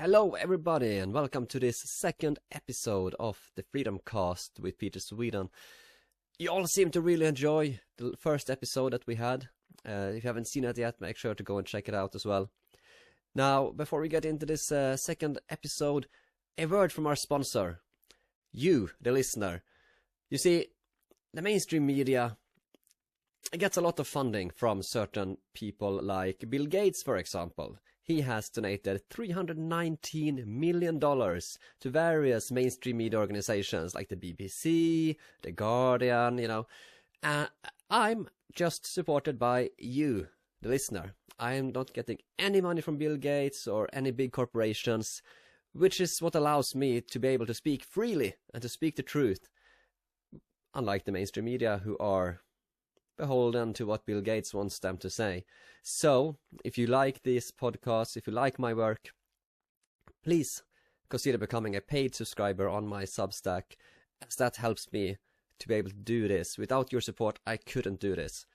Hello everybody and welcome to this second episode of the FreedomCast with Petersweden. You all seem to really enjoy the first episode that we had. If you haven't seen it yet, make sure to go and check it out as well. Now, before we get into this second episode, a word from our sponsor, you, the listener. You see, the mainstream media gets a lot of funding from certain people like Bill Gates, for example. He has donated $319 million to various mainstream media organizations like the BBC, The Guardian, I'm just supported by you, the listener. I am not getting any money from Bill Gates or any big corporations, which is what allows me to be able to speak freely and to speak the truth, unlike the mainstream media who are beholden to what Bill Gates wants them to say. So, if you like this podcast, if you like my work, please consider becoming a paid subscriber on my Substack, as that helps me to be able to do this. Without your support, I couldn't do this.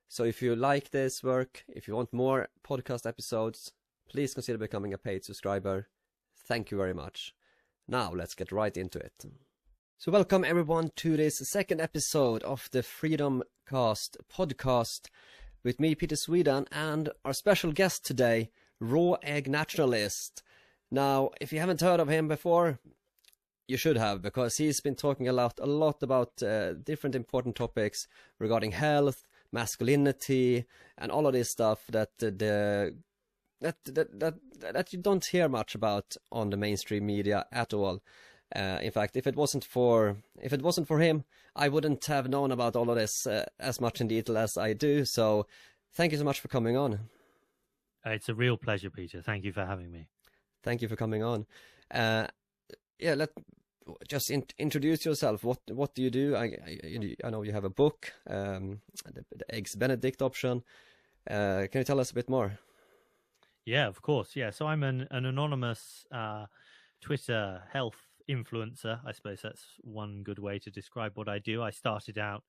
So if you like this work, if you want more podcast episodes, please consider becoming a paid subscriber. Thank you very much. Now, let's get right into it. So welcome everyone to this second episode of the FreedomCast podcast with me, Petersweden, and our special guest today, Egg Nationalist. Now, if you haven't heard of him before, you should have, because he's been talking a lot about different important topics regarding health, masculinity, and all of this stuff that you don't hear much about on the mainstream media at all. In fact, if it wasn't for him, I wouldn't have known about all of this as much in detail as I do. So, thank you so much for coming on. It's a real pleasure, Peter. Thank you for having me. Thank you for coming on. Just introduce yourself. What do you do? I know you have a book, the Eggs Benedict option. Can you tell us a bit more? Yeah, of course. Yeah, so I'm an anonymous Twitter health influencer. I suppose that's one good way to describe what I do. I started out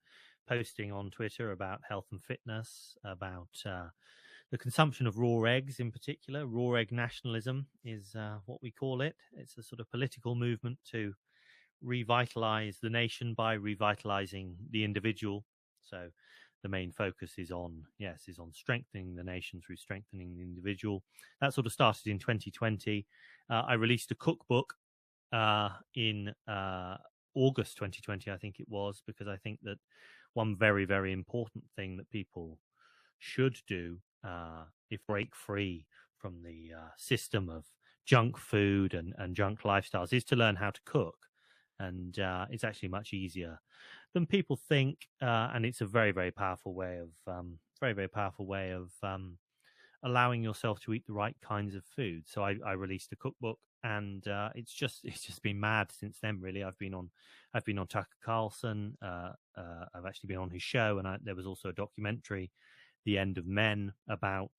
posting on Twitter about health and fitness, about the consumption of raw eggs in particular. Raw egg nationalism is what we call it. It's a sort of political movement to revitalize the nation by revitalizing the individual. So the main focus is on strengthening the nation through strengthening the individual. That sort of started in 2020. I released a cookbook in August 2020, I think it was, because I think that one very, very important thing that people should do if break free from the system of junk food and junk lifestyles is to learn how to cook. And it's actually much easier than people think, and it's a very, very powerful way of allowing yourself to eat the right kinds of food. So I released a cookbook, and it's just been mad since then. Really, I've been on Tucker Carlson. I've actually been on his show, and there was also a documentary, The End of Men, about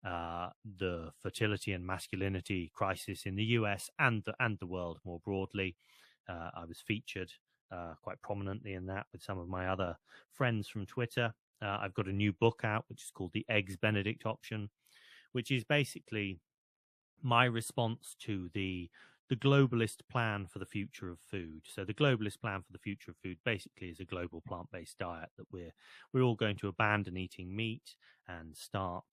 the fertility and masculinity crisis in the US and the world more broadly. I was featured quite prominently in that with some of my other friends from Twitter. I've got a new book out, which is called The Eggs Benedict Option, which is basically my response to the globalist plan for the future of food. So the globalist plan for the future of food basically is a global plant-based diet that we're all going to abandon eating meat and start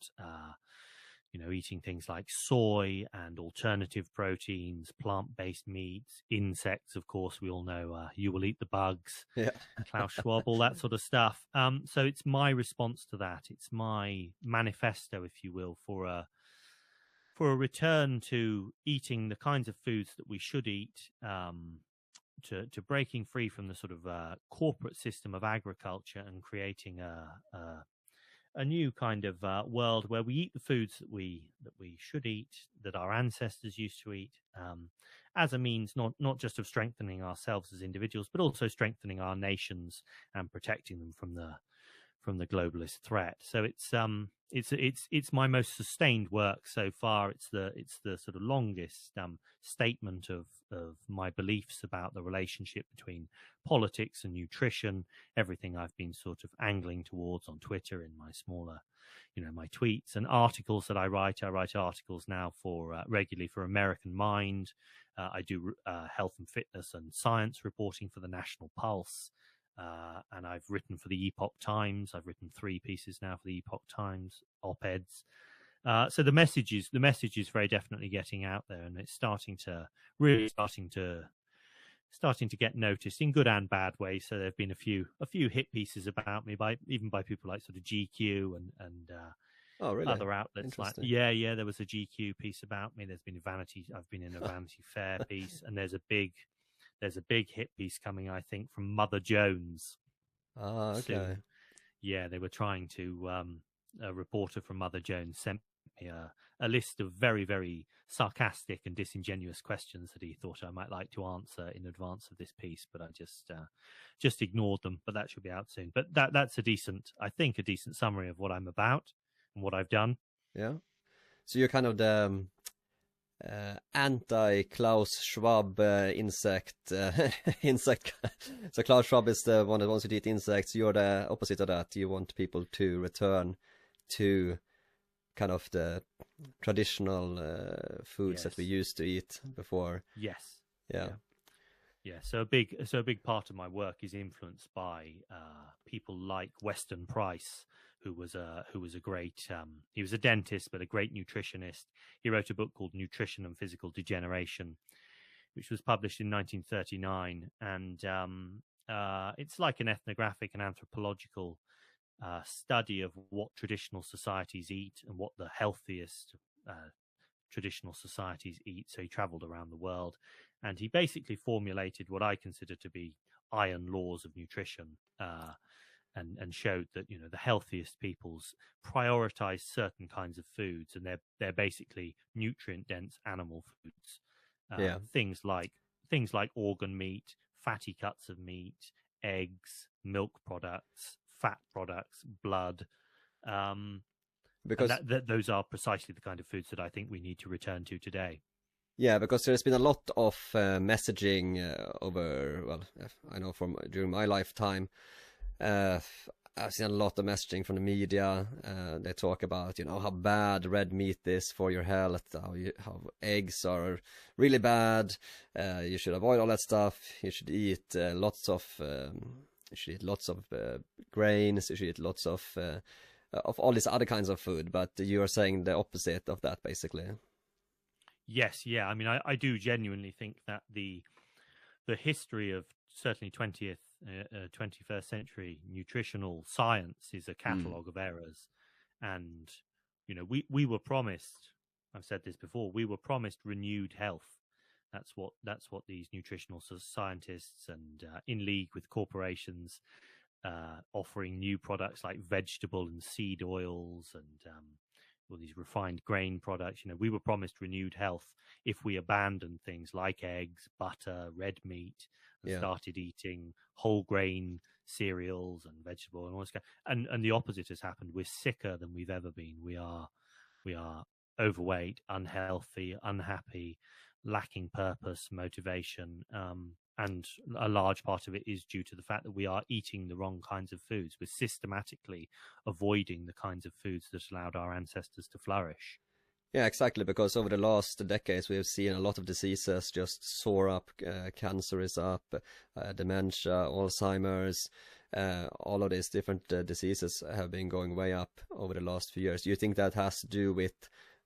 eating things like soy and alternative proteins, plant-based meats, insects. Of course, we all know you will eat the bugs, yeah. Klaus Schwab, all that sort of stuff. So it's my response to that. It's my manifesto, if you will, for a return to eating the kinds of foods that we should eat, to breaking free from the sort of corporate system of agriculture and creating a new kind of world where we eat the foods that we should eat, that our ancestors used to eat, as a means not just of strengthening ourselves as individuals, but also strengthening our nations and protecting them from globalist threat. So it's my most sustained work so far. It's the sort of longest statement of my beliefs about the relationship between politics and nutrition, everything I've been sort of angling towards on Twitter in my smaller, my tweets and articles that I write. I write articles now for regularly for American Mind. I do health and fitness and science reporting for the National Pulse. And I've written for the Epoch Times. I've written 3 pieces now for the Epoch Times, op-eds. So the message is very definitely getting out there, and it's starting to get noticed in good and bad ways. So there've been a few hit pieces about me by people like sort of GQ and oh, really? Other outlets. Like there was a GQ piece about me. I've been in a Vanity Fair piece, and there's a big hit piece coming, I think, from Mother Jones. Ah, okay. Soon. Yeah, they were trying to. A reporter from Mother Jones sent me a list of very, very sarcastic and disingenuous questions that he thought I might like to answer in advance of this piece, but I just ignored them. But that should be out soon. But that's a decent summary of what I'm about and what I've done. Yeah. So you're kind of the anti-Klaus Schwab insect. So Klaus Schwab is the one that wants to eat insects. You're the opposite of that. You want people to return to kind of the traditional foods that we used to eat before. Yes. Yeah. So a big part of my work is influenced by people like Weston Price, who was a great he was a dentist but a great nutritionist. He wrote a book called Nutrition and Physical Degeneration, which was published in 1939, and it's like an ethnographic and anthropological study of what traditional societies eat and what the healthiest traditional societies eat. So he traveled around the world, and he basically formulated what I consider to be iron laws of nutrition, and showed that the healthiest peoples prioritize certain kinds of foods, and they're basically nutrient dense animal foods. Things like organ meat, fatty cuts of meat, eggs, milk products, fat products, blood. Because those are precisely the kind of foods that I think we need to return to today. Yeah, because there's been a lot of messaging I know during my lifetime. I've seen a lot of messaging from the media. They talk about, how bad red meat is for your health, how eggs are really bad. You should avoid all that stuff. You should eat lots of grains. You should eat lots of all these other kinds of food. But you are saying the opposite of that, basically. Yes, yeah. I mean, I do genuinely think that the history of certainly 21st century nutritional science is a catalogue of errors, and we were promised. I've said this before. We were promised renewed health. That's what these nutritional scientists and in league with corporations offering new products like vegetable and seed oils and all these refined grain products. We were promised renewed health if we abandoned things like eggs, butter, red meat, and started eating whole grain cereals and vegetable and all this kind. And the opposite has happened. We're sicker than we've ever been. We are overweight, unhealthy, unhappy, lacking purpose, motivation, and a large part of it is due to the fact that we are eating the wrong kinds of foods. We're systematically avoiding the kinds of foods that allowed our ancestors to flourish. Yeah, exactly, because over the last decades we have seen a lot of diseases just soar up. Cancer is up, dementia, Alzheimer's, all of these different diseases have been going way up over the last few years. Do you think that has to do with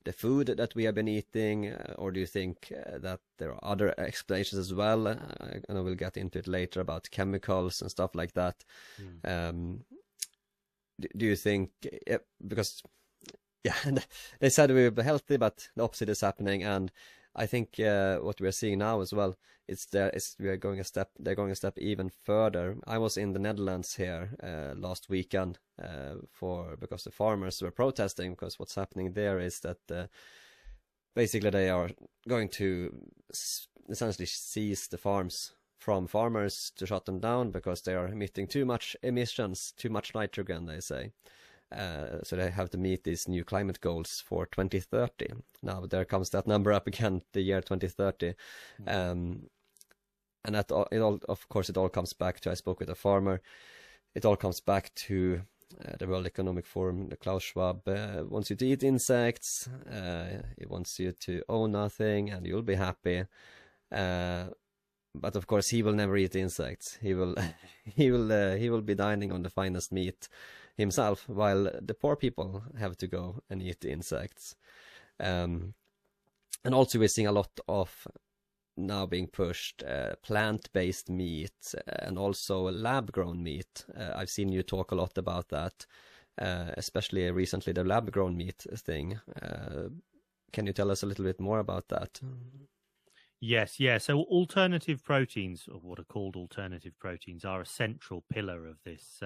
the food that we have been eating, or do you think that there are other explanations as well? I know we'll get into it later about chemicals and stuff like that. Do you think, because they said we were healthy, but the opposite is happening, and I think what we are seeing now as well, they're going a step even further. I was in the Netherlands here last weekend because the farmers were protesting, because what's happening there is that basically they are going to essentially seize the farms from farmers to shut them down because they are emitting too much emissions, too much nitrogen, they say. So they have to meet these new climate goals for 2030. Now there comes that number up again, the year 2030. And that of course, it all comes back to, I spoke with a farmer, it all comes back to the World Economic Forum. The Klaus Schwab wants you to eat insects, he wants you to own nothing, and you'll be happy. But of course, he will never eat insects. He will, he will be dining on the finest meat himself, while the poor people have to go and eat the insects. And also, we're seeing a lot of now being pushed plant-based meat and also lab-grown meat. I've seen you talk a lot about that, especially recently, the lab-grown meat thing. Can you tell us a little bit more about that? Yes, yeah. So alternative proteins, or what are called alternative proteins, are a central pillar of this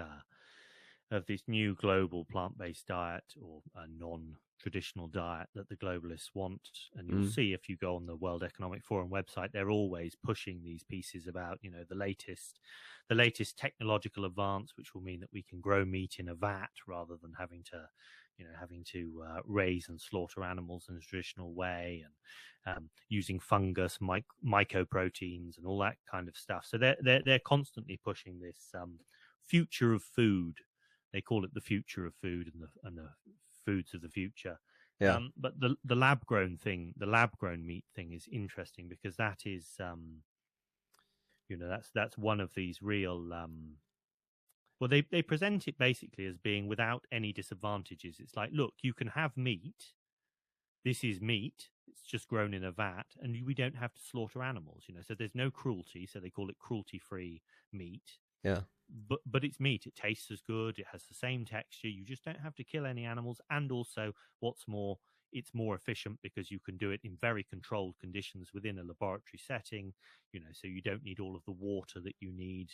new global plant-based diet, or a non-traditional diet that the globalists want. And you'll see if you go on the World Economic Forum website, they're always pushing these pieces about, you know, the latest technological advance, which will mean that we can grow meat in a vat rather than having to raise and slaughter animals in a traditional way, and using fungus, mycoproteins, and all that kind of stuff. So they're constantly pushing this future of food. They call it the future of food and the foods of the future. Yeah. But the lab grown thing, the lab grown meat thing, is interesting because that is, that's one of these real. Well, they present it basically as being without any disadvantages. It's like, look, you can have meat. This is meat. It's just grown in a vat, and we don't have to slaughter animals. You know, so there's no cruelty. So they call it cruelty-free meat. Yeah. But it's meat. It tastes as good. It has the same texture. You just don't have to kill any animals. And also, what's more, it's more efficient because you can do it in very controlled conditions within a laboratory setting. You know, so you don't need all of the water that you need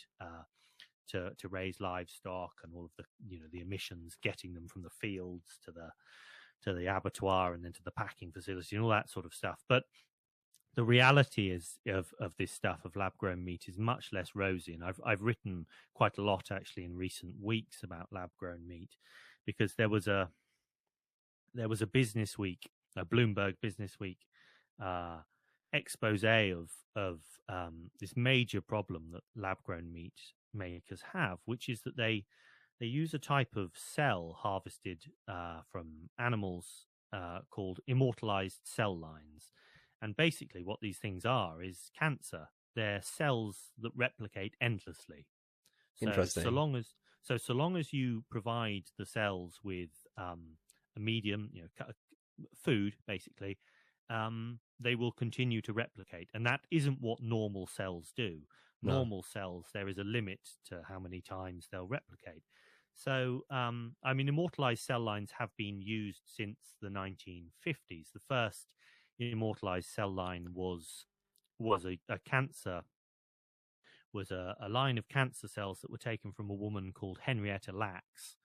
to raise livestock, and all of the, you know, the emissions getting them from the fields to the abattoir and then to the packing facility and all that sort of stuff. But the reality is of this stuff, of lab-grown meat, is much less rosy, and I've written quite a lot actually in recent weeks about lab-grown meat, because there was a Business Week, a Bloomberg Business Week expose of this major problem that lab-grown meat makers have, which is that they use a type of cell harvested from animals called immortalized cell lines. And basically what these things are is cancer. They're cells that replicate endlessly. Interesting. So long as you provide the cells with a medium, you know, food, basically, they will continue to replicate. And that isn't what normal cells do. No. Normal cells, there is a limit to how many times they'll replicate. So, I mean, immortalized cell lines have been used since the 1950s. The first immortalized cell line was a cancer, was a line of cancer cells that were taken from a woman called Henrietta Lacks,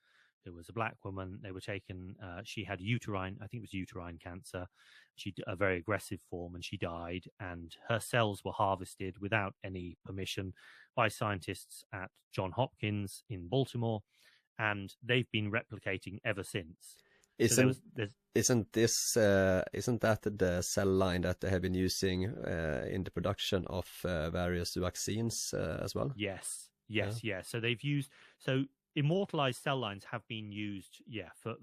who was a black woman. They were taken, she had uterine cancer, a very aggressive form, and she died, and her cells were harvested without any permission by scientists at Johns Hopkins in Baltimore, and they've been replicating ever since. Isn't that the cell line that they have been using in the production of various vaccines as well? Yes. So they've used, immortalized cell lines have been used,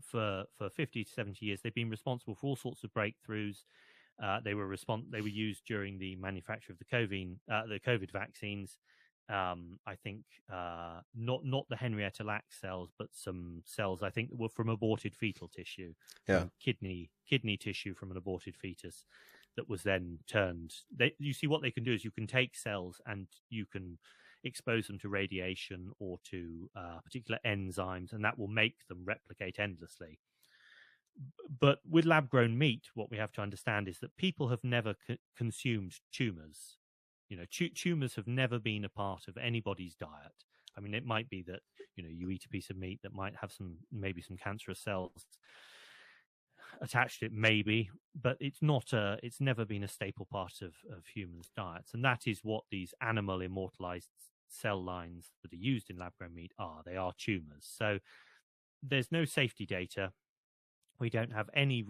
for 50 to 70 years. They've been responsible for all sorts of breakthroughs. They were used during the manufacture of the COVID vaccines. I think not the Henrietta Lacks cells, but some cells I think that were from aborted fetal tissue, kidney tissue from an aborted fetus, that was then turned. You see, what they can do is you can take cells and you can expose them to radiation or to particular enzymes, and that will make them replicate endlessly. But with lab-grown meat, what we have to understand is that people have never consumed tumors. You know, tumors have never been a part of anybody's diet. I mean, it might be that, you know, you eat a piece of meat that might have maybe some cancerous cells. attached to it, maybe, but it's never been a staple part of humans' diets. And that is what these animal immortalized cell lines that are used in lab-grown meat are. They are tumors. So there's no safety data. We don't have any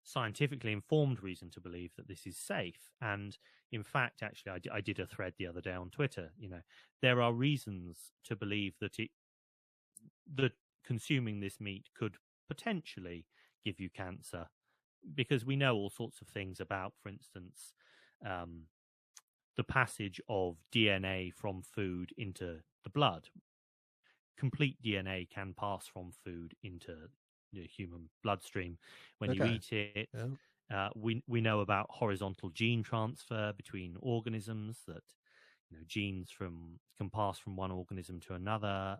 scientifically informed reason to believe that this is safe. And in fact, actually, I did a thread the other day on Twitter. There are reasons to believe that consuming this meat could potentially give you cancer, because we know all sorts of things about, for instance, the passage of DNA from food into the blood. Complete DNA can pass from food into the human bloodstream when you eat it. Yeah. We know about horizontal gene transfer between organisms, that genes can pass from one organism to another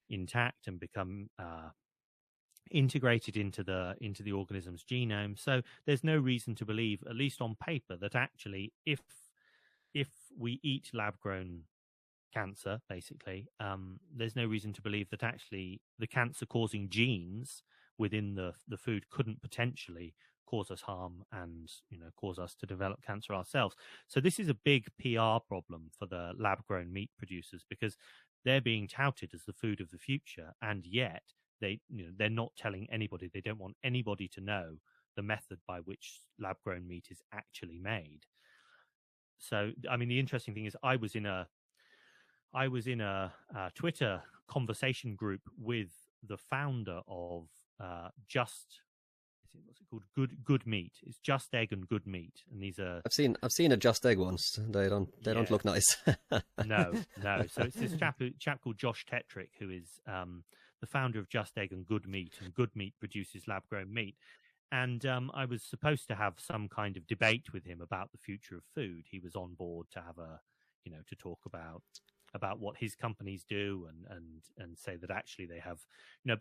intact and become integrated into the organism's genome. So there's no reason to believe, at least on paper, that actually if we eat lab-grown cancer, basically, there's no reason to believe that actually the cancer-causing genes within the food couldn't potentially cause us harm and cause us to develop cancer ourselves. So this is a big PR problem for the lab-grown meat producers, because they're being touted as the food of the future, and yet they're not telling anybody. They don't want anybody to know the method by which lab-grown meat is actually made. So, I mean, the interesting thing is, I was in a Twitter conversation group with the founder of what's it called? Good Meat. It's Just Egg and Good Meat, and these are. I've seen a Just Egg once. They don't look nice. No. So it's this chap called Josh Tetrick, who is the founder of Just Egg and Good Meat produces lab-grown meat. And I was supposed to have some kind of debate with him about the future of food. He was on board to have to talk about what his companies do and say that actually they have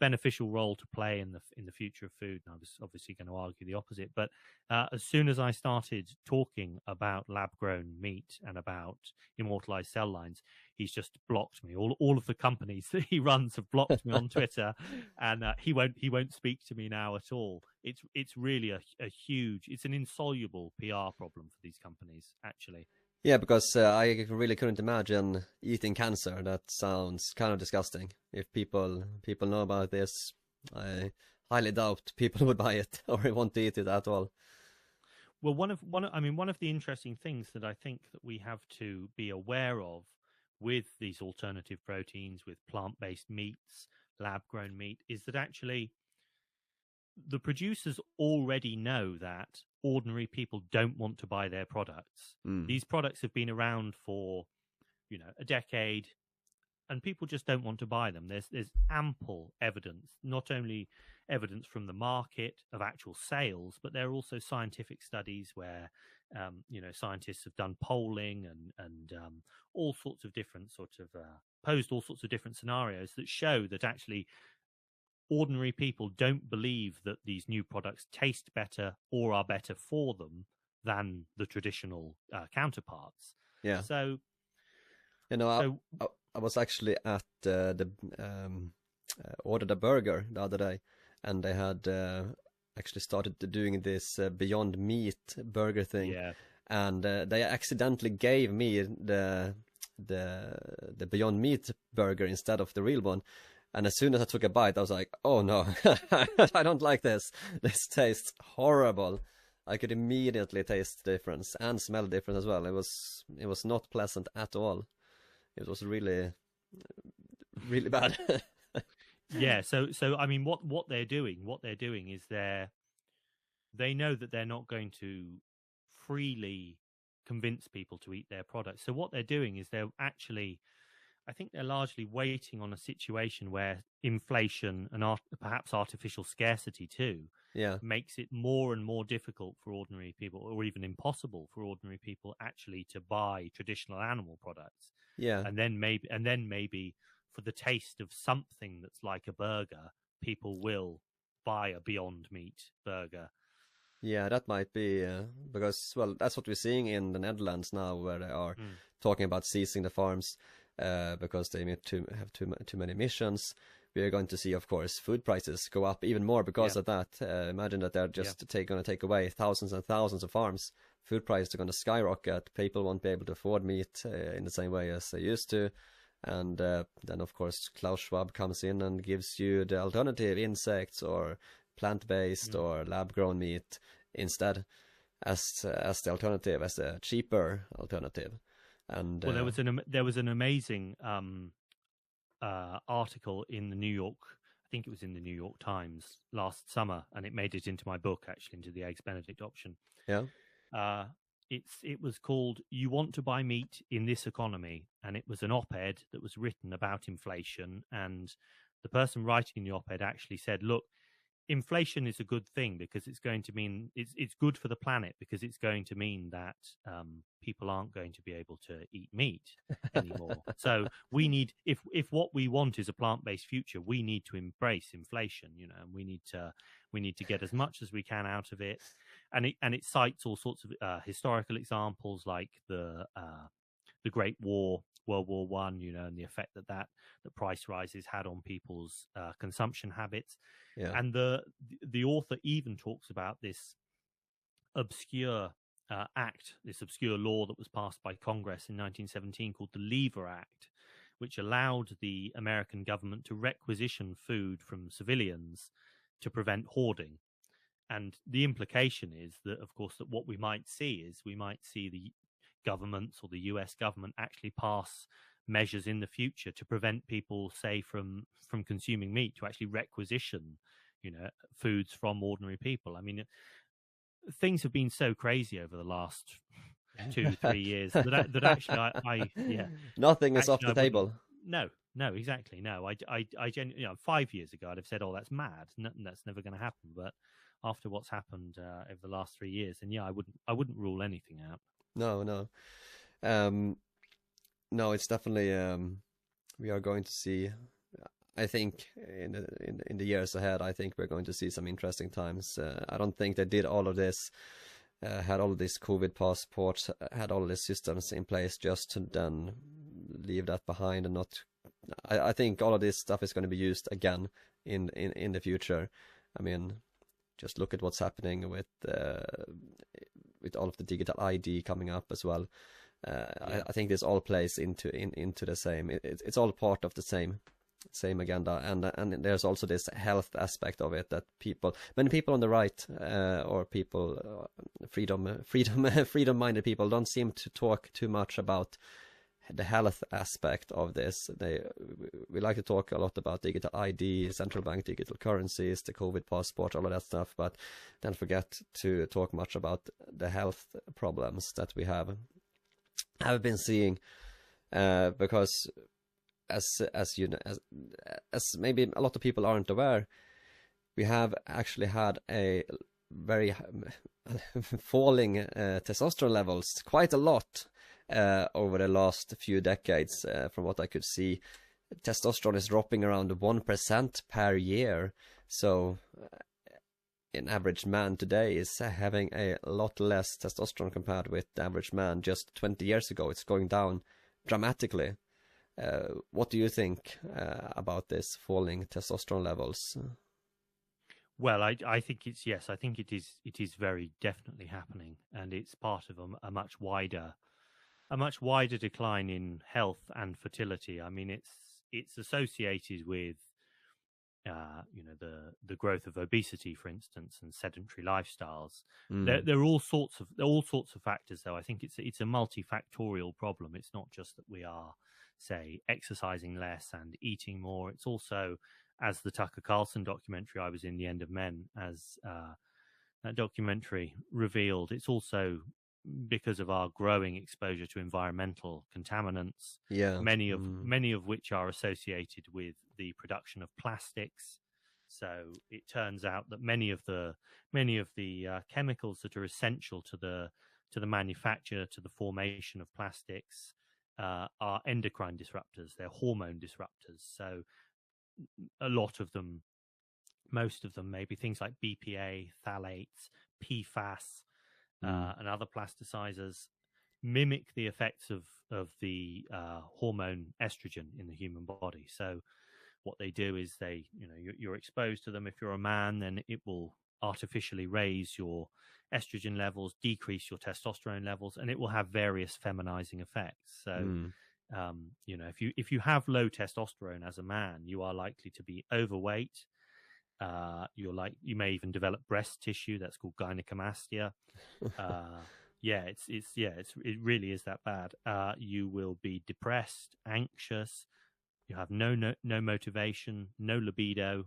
beneficial role to play in the future of food. And I was obviously going to argue the opposite. But as soon as I started talking about lab-grown meat and about immortalized cell lines, he's just blocked me. All of the companies that he runs have blocked me on Twitter, and he won't speak to me now at all. It's really a huge, it's an insoluble PR problem for these companies, actually. Yeah, because I really couldn't imagine eating cancer. That sounds kind of disgusting. If people know about this, I highly doubt people would buy it or want to eat it at all. Well, one of the interesting things that I think that we have to be aware of with these alternative proteins, with plant-based meats, lab-grown meat, is that actually the producers already know that ordinary people don't want to buy their products. These products have been around for, a decade, and people just don't want to buy them. There's ample evidence, not only evidence from the market of actual sales, but there are also scientific studies where, scientists have done polling and all sorts of different posed all sorts of different scenarios that show that actually ordinary people don't believe that these new products taste better or are better for them than the traditional counterparts. Yeah. So, I was actually at ordered a burger the other day, and they had actually started doing this Beyond Meat burger thing. Yeah. And they accidentally gave me the Beyond Meat burger instead of the real one. And as soon as I took a bite, I was like, oh no, I don't like this. This tastes horrible. I could immediately taste the difference and smell the difference as well. It was not pleasant at all. It was really, really bad. Yeah. So I mean, what they're doing is they know that they're not going to freely convince people to eat their products. So what they're doing is I think they're largely waiting on a situation where inflation and perhaps artificial scarcity too makes it more and more difficult for ordinary people, or even impossible for ordinary people, actually to buy traditional animal products. Yeah. And then maybe for the taste of something that's like a burger, people will buy a Beyond Meat burger. Yeah, that might be because, well, that's what we're seeing in the Netherlands now, where they are talking about seizing the farms because they have too many emissions, we are going to see, of course, food prices go up even more because of that. Imagine that they're just going to take away thousands and thousands of farms. Food prices are going to skyrocket. People won't be able to afford meat in the same way as they used to. And then, of course, Klaus Schwab comes in and gives you the alternative, insects or plant-based or lab-grown meat instead, as the alternative, as a cheaper alternative. And well, there was an amazing article in the New York, I think it was in the New York Times last summer, and it made it into my book, actually, into the Eggs Benedict option. Yeah. It was called "You Want to Buy Meat in This Economy," and it was an op-ed that was written about inflation. And the person writing the op-ed actually said, "Look, inflation is a good thing because it's going to mean it's good for the planet, because it's going to mean that people aren't going to be able to eat meat anymore. So we need, if what we want is a plant-based future, we need to embrace inflation, and we need to get as much as we can out of it." And it cites all sorts of historical examples, like the Great War, World War One, and the effect that price rises had on people's consumption habits. Yeah. And the author even talks about this obscure this obscure law that was passed by Congress in 1917 called the Lever Act, which allowed the American government to requisition food from civilians to prevent hoarding. And the implication is that, of course, that what we might see the governments or the US government actually pass measures in the future to prevent people, say, from consuming meat, to actually requisition, foods from ordinary people. I mean, things have been so crazy over the last 2-3 years that actually I nothing is off the table. No, exactly. No, I genuinely, 5 years ago, I'd have said, "Oh, that's mad. That's never going to happen." But after what's happened over the last 3 years, then I wouldn't rule anything out. No. No, it's definitely we are going to see. I think in the years ahead, I think we're going to see some interesting times. I don't think they did all of this, had all of this COVID passports, had all of these systems in place just to then leave that behind and not. I think all of this stuff is going to be used again in the future. I mean, just look at what's happening with all of the digital ID coming up as well. I think this all plays into the same. It's all part of the same agenda, and there's also this health aspect of it that many people on the right or people freedom-minded people don't seem to talk too much about the health aspect of this. We like to talk a lot about digital ID, central bank digital currencies, the COVID passport, all of that stuff, but then forget to talk much about the health problems that we have been seeing, because as maybe a lot of people aren't aware, we have actually had a very falling testosterone levels quite a lot over the last few decades. From what I could see, testosterone is dropping around 1% per year. So an average man today is having a lot less testosterone compared with the average man just 20 years ago. It's going down dramatically. What do you think about this falling testosterone levels? Well, I think I think it is very definitely happening, and it's part of a much wider decline in health and fertility. I mean, it's associated with the growth of obesity, for instance, and sedentary lifestyles. There are all sorts of factors, though. I think it's a multifactorial problem. It's not just that we are, say, exercising less and eating more. It's also, as the Tucker Carlson documentary I was in, The End of Men, as that documentary revealed, it's also because of our growing exposure to environmental contaminants, many of which are associated with the production of plastics. So it turns out that many of the chemicals that are essential to the manufacture, to the formation of plastics, are endocrine disruptors. They're hormone disruptors. So a lot of them, most of them, maybe things like BPA, phthalates, PFAS, and other plasticizers, mimic the effects of the hormone estrogen in the human body. So what they do is you're exposed to them. If you're a man, then it will artificially raise your estrogen levels, decrease your testosterone levels, and it will have various feminizing effects. So, if you have low testosterone as a man, you are likely to be overweight. You may even develop breast tissue that's called gynecomastia. It really is that bad. You will be depressed, anxious. You have no motivation, no libido.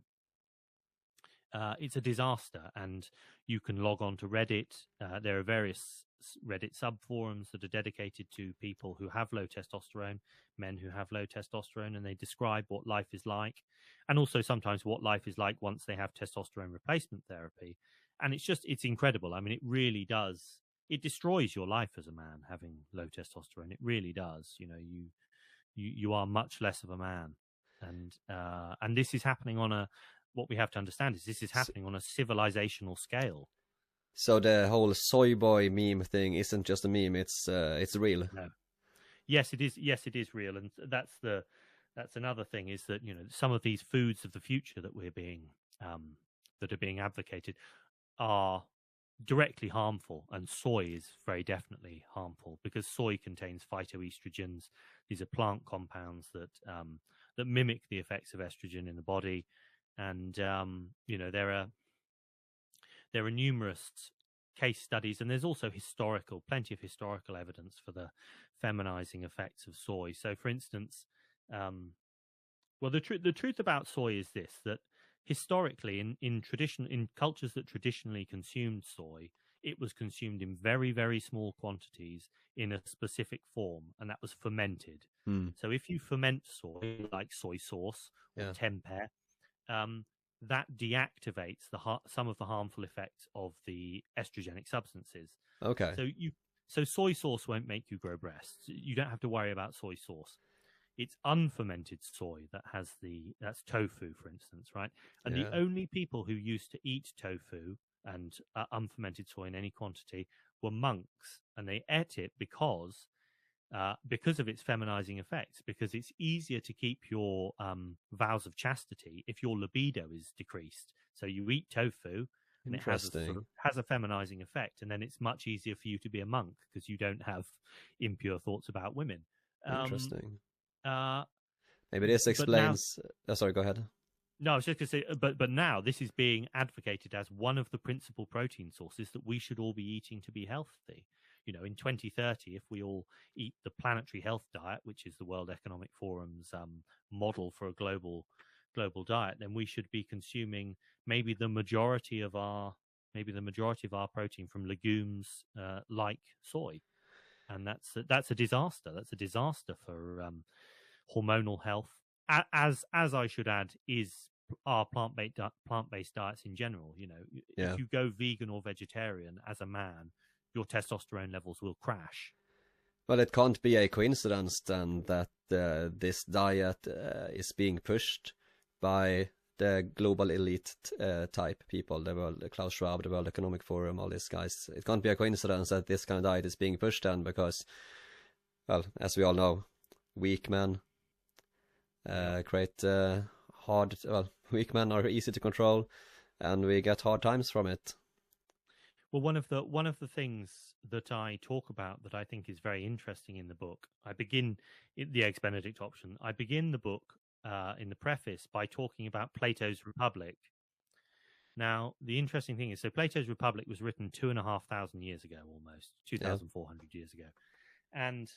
It's a disaster, and you can log on to Reddit. There are various Reddit subforums that are dedicated to people who have low testosterone, men who have low testosterone, and they describe what life is like, and also sometimes what life is like once they have testosterone replacement therapy. And it's incredible. I mean, it really does. It destroys your life as a man having low testosterone. It really does. You are much less of a man, and this is happening on what we have to understand is this is happening on a civilizational scale. So the whole soy boy meme thing isn't just a meme; it's real. No. Yes, it is. Yes, it is real, and that's another thing is that some of these foods of the future that are being advocated are directly harmful, and soy is very definitely harmful because soy contains phytoestrogens. These are plant compounds that mimic the effects of estrogen in the body, and there are numerous case studies, and there's also plenty of historical evidence for the feminizing effects of soy. So, for instance, the truth about soy is this: that historically, in cultures that traditionally consumed soy, it was consumed in very, very small quantities in a specific form, and that was fermented. So if you ferment soy, like soy sauce or tempeh, that deactivates some of the harmful effects of the estrogenic substances. Okay. So soy sauce won't make you grow breasts. You don't have to worry about soy sauce. It's unfermented soy that's tofu, for instance, right? And the only people who used to eat tofu and unfermented soy in any quantity were monks, and they ate it because of its feminizing effects, because it's easier to keep your vows of chastity if your libido is decreased. So you eat tofu, and it has a feminizing effect, and then it's much easier for you to be a monk because you don't have impure thoughts about women. Interesting. Maybe this explains. Sorry, go ahead. No, I was just going to say, but now this is being advocated as one of the principal protein sources that we should all be eating to be healthy. In 2030, if we all eat the planetary health diet, which is the World Economic Forum's model for a global diet, then we should be consuming maybe the majority of our protein from legumes like soy, and that's a disaster. That's a disaster for hormonal health. As I should add, are plant-based diets in general. If you go vegan or vegetarian as a man, your testosterone levels will crash. Well, it can't be a coincidence then that this diet is being pushed by the global elite type people, the Klaus Schwab, the World Economic Forum, all these guys. It can't be a coincidence that this kind of diet is being pushed then because, well, as we all know, weak men weak men are easy to control, and we get hard times from it. Well, one of the things that I talk about that I think is very interesting in the book, I begin the Eggs Benedict option. I begin the book in the preface by talking about Plato's Republic. Now, the interesting thing is, so Plato's Republic was written 2,500 years ago, almost 2,400 years ago, and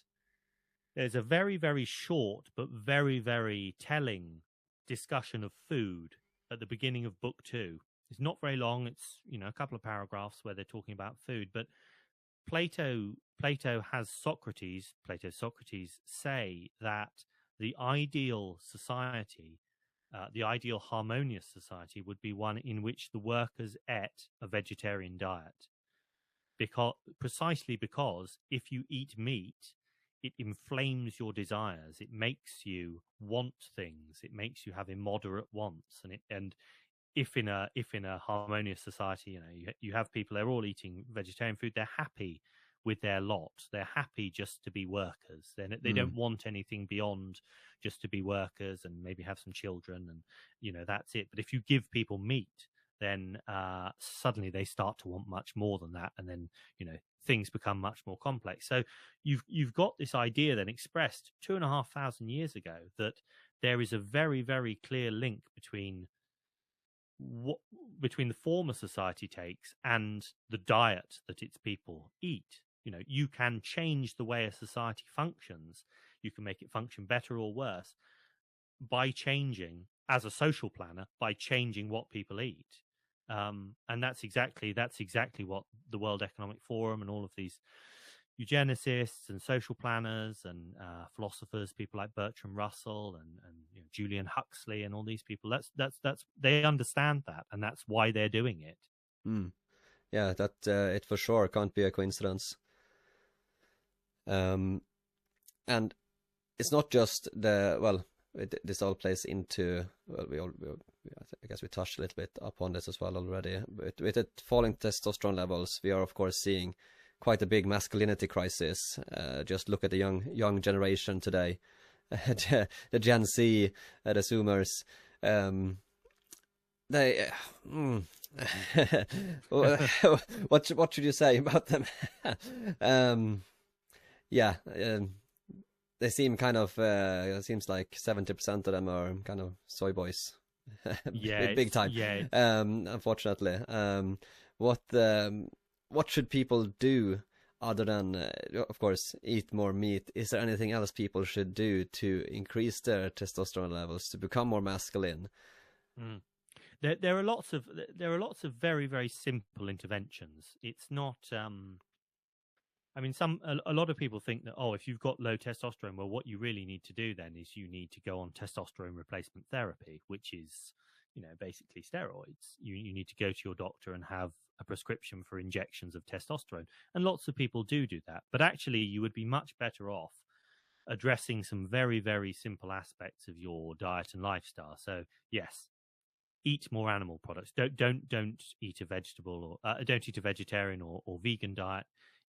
there's a very, very short but very, very telling discussion of food at the beginning of book 2. It's not very long. It's, a couple of paragraphs where they're talking about food. But Plato has Socrates say that the ideal society, the ideal harmonious society would be one in which the workers ate a vegetarian diet. Precisely because if you eat meat, it inflames your desires. It makes you want things. It makes you have immoderate wants, and if in a harmonious society, you have people, they're all eating vegetarian food, they're happy with their lot. They're happy just to be workers. They don't want anything beyond just to be workers and maybe have some children, and that's it. But if you give people meat, then suddenly they start to want much more than that, and then things become much more complex. So you've got this idea then expressed 2,500 years ago that there is a very, very clear link between the form a society takes and the diet that its people eat. You can change the way a society functions. You can make it function better or worse by changing, as a social planner, by changing what people eat. And that's exactly what the World Economic Forum and all of these eugenicists and social planners and philosophers, people like Bertrand Russell and Julian Huxley and all these people, that's they understand that, and that's why they're doing it. Yeah, that it for sure can't be a coincidence. And it's not just this all plays into, I guess we touched a little bit upon this as well already. But with the falling testosterone levels, we are of course seeing quite a big masculinity crisis. Just look at the young generation today, the Gen Z, the Zoomers. What should you say about them? They seem kind of. It seems like 70% of them are kind of soy boys. Yeah, big time. Yeah. Unfortunately, what should people do other than, of course, eat more meat? Is there anything else people should do to increase their testosterone levels to become more masculine? There are lots of very, very simple interventions. It's not. A lot of people think that, if you've got low testosterone, well, what you really need to do then is you need to go on testosterone replacement therapy, which is, basically steroids. You need to go to your doctor and have a prescription for injections of testosterone. And lots of people do that. But actually, you would be much better off addressing some very, very simple aspects of your diet and lifestyle. So, yes, eat more animal products. Don't eat a vegetable or don't eat a vegetarian or vegan diet.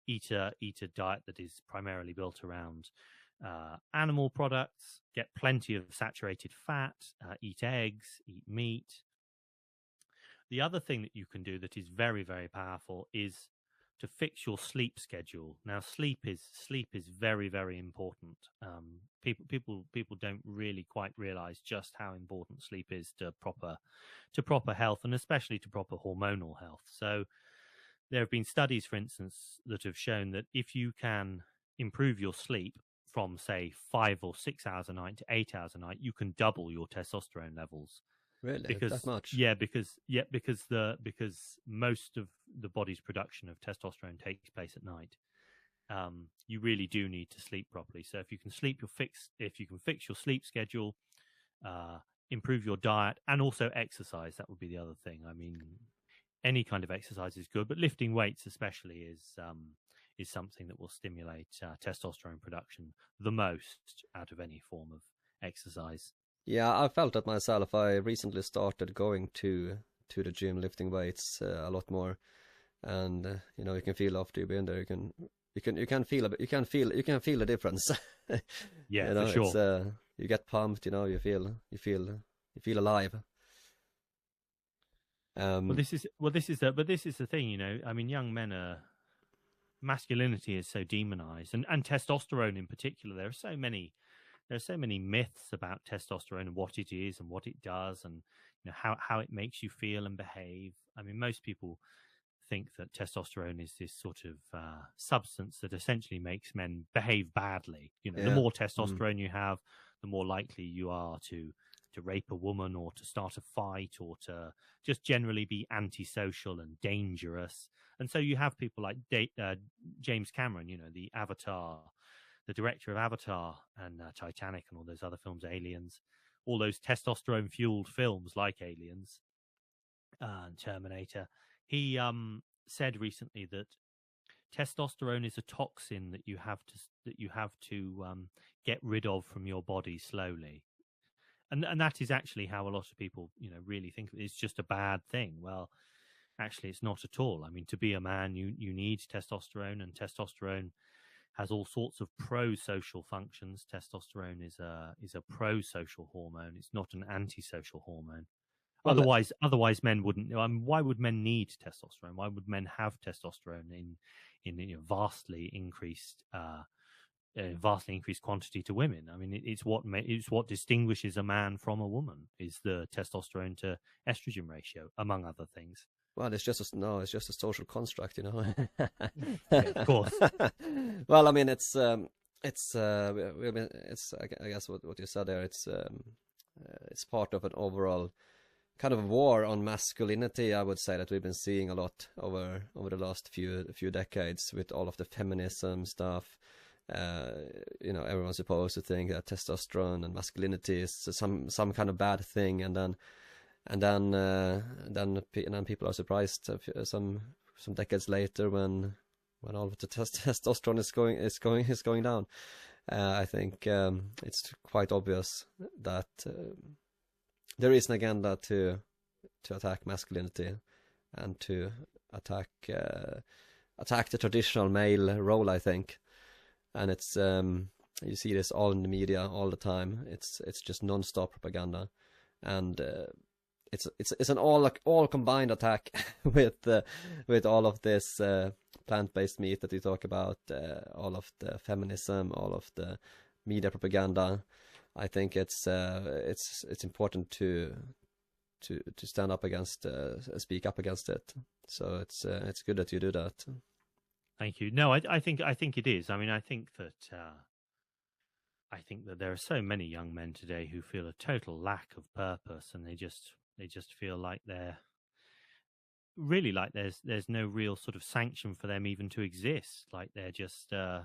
Eat a diet that is primarily built around animal products. Get plenty of saturated fat. Eat eggs. Eat meat. The other thing that you can do that is very, very powerful is to fix your sleep schedule. Now, sleep is very, very important. People don't really quite realize just how important sleep is to proper health, and especially to proper hormonal health. So there have been studies, for instance, that have shown that if you can improve your sleep from, say, 5 or 6 hours a night to 8 hours a night, you can double your testosterone levels. Really? That much? Because most of the body's production of testosterone takes place at night. You really do need to sleep properly. So if you can fix your sleep schedule, improve your diet, and also exercise, that would be the other thing. I mean, any kind of exercise is good, but lifting weights especially is something that will stimulate testosterone production the most out of any form of exercise. Yeah, I felt that myself. I recently started going to the gym, lifting weights a lot more, and you can feel after you've been there, you can feel the difference. Yeah, for sure. You get pumped, you feel alive. This is the thing, I mean, young men masculinity is so demonized, and testosterone in particular. There are so many myths about testosterone and what it is and what it does, and how it makes you feel and behave. I mean, most people think that testosterone is this sort of substance that essentially makes men behave badly. The more testosterone you have, the more likely you are to rape a woman, or to start a fight, or to just generally be antisocial and dangerous. And so you have people like James Cameron, the director of Avatar and Titanic and all those other films, Aliens, all those testosterone-fueled films like Aliens and Terminator. He said recently that testosterone is a toxin that you have to get rid of from your body slowly. And that is actually how a lot of people, really think of it. It's just a bad thing. Well, actually it's not at all. I mean, to be a man, you need testosterone, and testosterone has all sorts of pro-social functions. Testosterone is a pro-social hormone. It's not an anti-social hormone. Well, Otherwise, men wouldn't. Why would men need testosterone? Why would men have testosterone in vastly increased quantity to women? I mean, it's what distinguishes a man from a woman is the testosterone to estrogen ratio, among other things. well, it's just a social construct, you know. Yeah, of course. Well, I mean, I guess what you said there. It's part of an overall kind of war on masculinity. I would say that we've been seeing a lot over the last few decades with all of the feminism stuff. Everyone's supposed to think that testosterone and masculinity is some kind of bad thing, and then people are surprised some decades later when all of the testosterone is going down. I think it's quite obvious that there is an agenda to attack masculinity and to attack the traditional male role, I think. And it's you see this all in the media all the time. It's just non-stop propaganda, and it's an all combined attack with all of this plant-based meat that you talk about, all of the feminism, all of the media propaganda. I think it's important to stand up against, speak up against it. So it's good that you do that. Thank you. No, I think it is. I mean, I think that there are so many young men today who feel a total lack of purpose, and they just feel like they're really like there's no real sort of sanction for them even to exist. Like they're just they're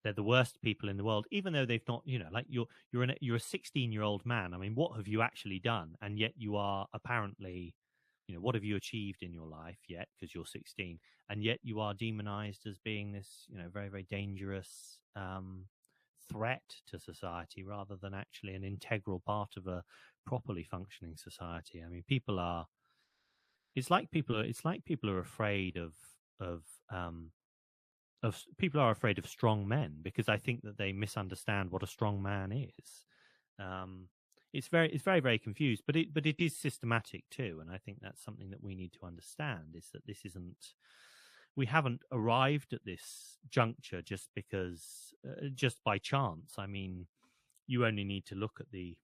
the worst people in the world, even though they've not, like you're a 16-year-old man. I mean, what have you actually done? And yet you are apparently, what have you achieved in your life yet? Because you're 16, and yet you are demonized as being this, very, very dangerous threat to society, rather than actually an integral part of a properly functioning society. I mean, it's like people are afraid people are afraid of strong men, because I think that they misunderstand what a strong man is. It's very, very confused, but it is systematic too, and I think that's something that we need to understand, is that we haven't arrived at this juncture just by chance. I mean, you only need to look at the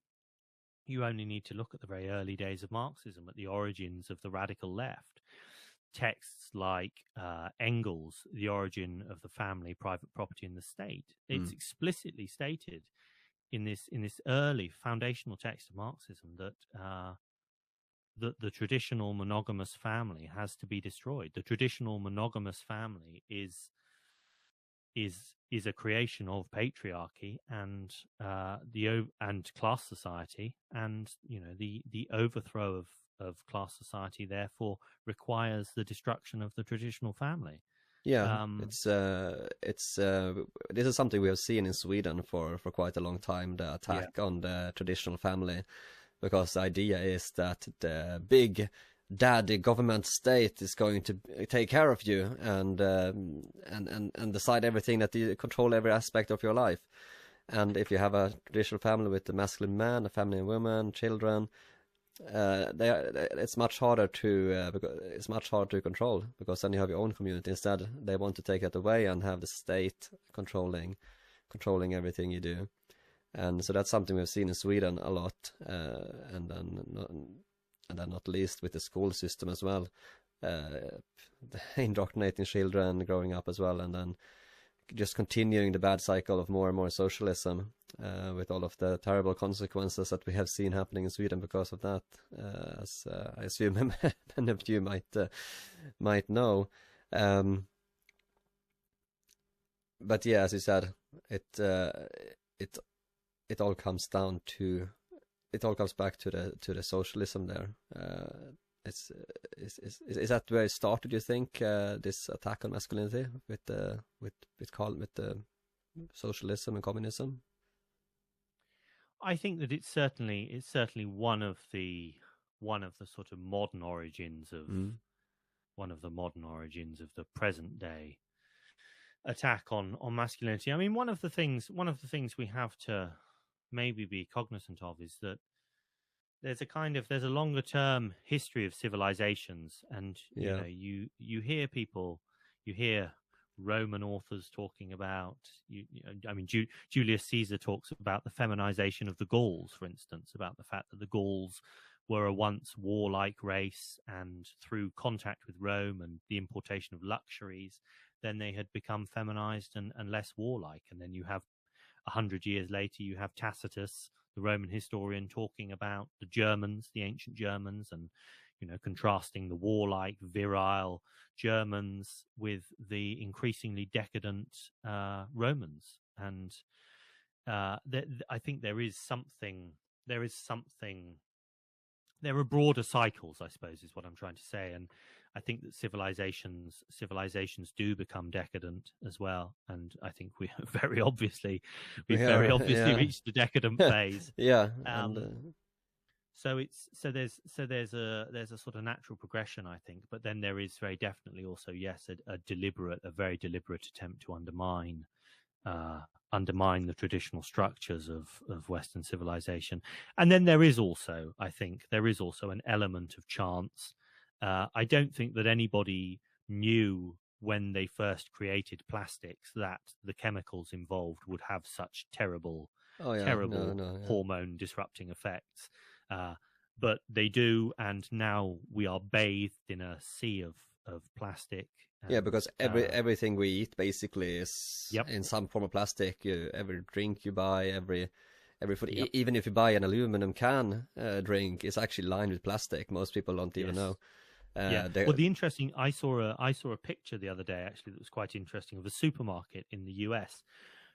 very early days of Marxism, at the origins of the radical left. Texts like Engels, The Origin of the Family, Private Property and the State. It's explicitly stated in this early foundational text of Marxism that the traditional monogamous family has to be destroyed. The traditional monogamous family is a creation of patriarchy and and class society, and the overthrow of class society therefore requires the destruction of the traditional family. Yeah, this is something we have seen in Sweden for quite a long time, the attack on the traditional family, because the idea is that the big daddy government state is going to take care of you and decide everything, that you control every aspect of your life. And if you have a traditional family with a masculine man, a feminine woman, children, it's much harder to control, because then you have your own community. Instead, they want to take that away and have the state controlling everything you do. And so that's something we've seen in Sweden a lot, and then not least with the school system as well, indoctrinating children growing up as well, and then just continuing the bad cycle of more and more socialism, with all of the terrible consequences that we have seen happening in Sweden because of that, as I assume many of you might know. But yeah, as you said, it all comes back to the socialism there. Is that where it started, you think, this attack on masculinity with the socialism and communism? I think that it's certainly one of the sort of modern origins modern origins of the present day attack on masculinity. I mean, one of the things we have to maybe be cognizant of is that there's a longer term history of civilizations, and you hear Roman authors talking about, Julius Caesar talks about the feminization of the Gauls, for instance, about the fact that the Gauls were a once warlike race, and through contact with Rome and the importation of luxuries, then they had become feminized and less warlike. And then you have 100 years later, you have Tacitus, the Roman historian, talking about the Germans, the ancient Germans, and contrasting the warlike, virile Germans with the increasingly decadent Romans. And I think there are broader cycles, I suppose, is what I'm trying to say. And I think that civilizations do become decadent as well. And I think we've very obviously reached the decadent phase. Yeah. So there's a sort of natural progression, I think, but then there is very definitely also, yes, a very deliberate attempt to undermine the traditional structures of Western civilization. And then there is also an element of chance. I don't think that anybody knew when they first created plastics that the chemicals involved would have such terrible hormone disrupting effects. But they do, and now we are bathed in a sea of plastic. And, because everything we eat basically is in some form of plastic. Every drink you buy, every food, even if you buy an aluminum can drink, is actually lined with plastic. Most people don't even know. I saw a picture the other day, actually, that was quite interesting, of a supermarket in the US.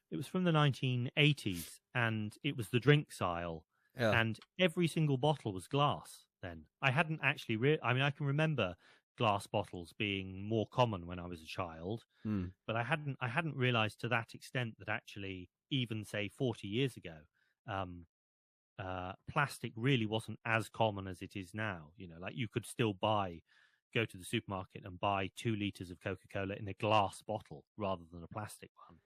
It was from the 1980s, and it was the drinks aisle. Yeah. And every single bottle was glass then. I hadn't actually I can remember glass bottles being more common when I was a child, but I hadn't realized to that extent that actually even, say, 40 years ago, plastic really wasn't as common as it is now. Like you could still go to the supermarket and buy 2 liters of Coca-Cola in a glass bottle rather than a plastic one.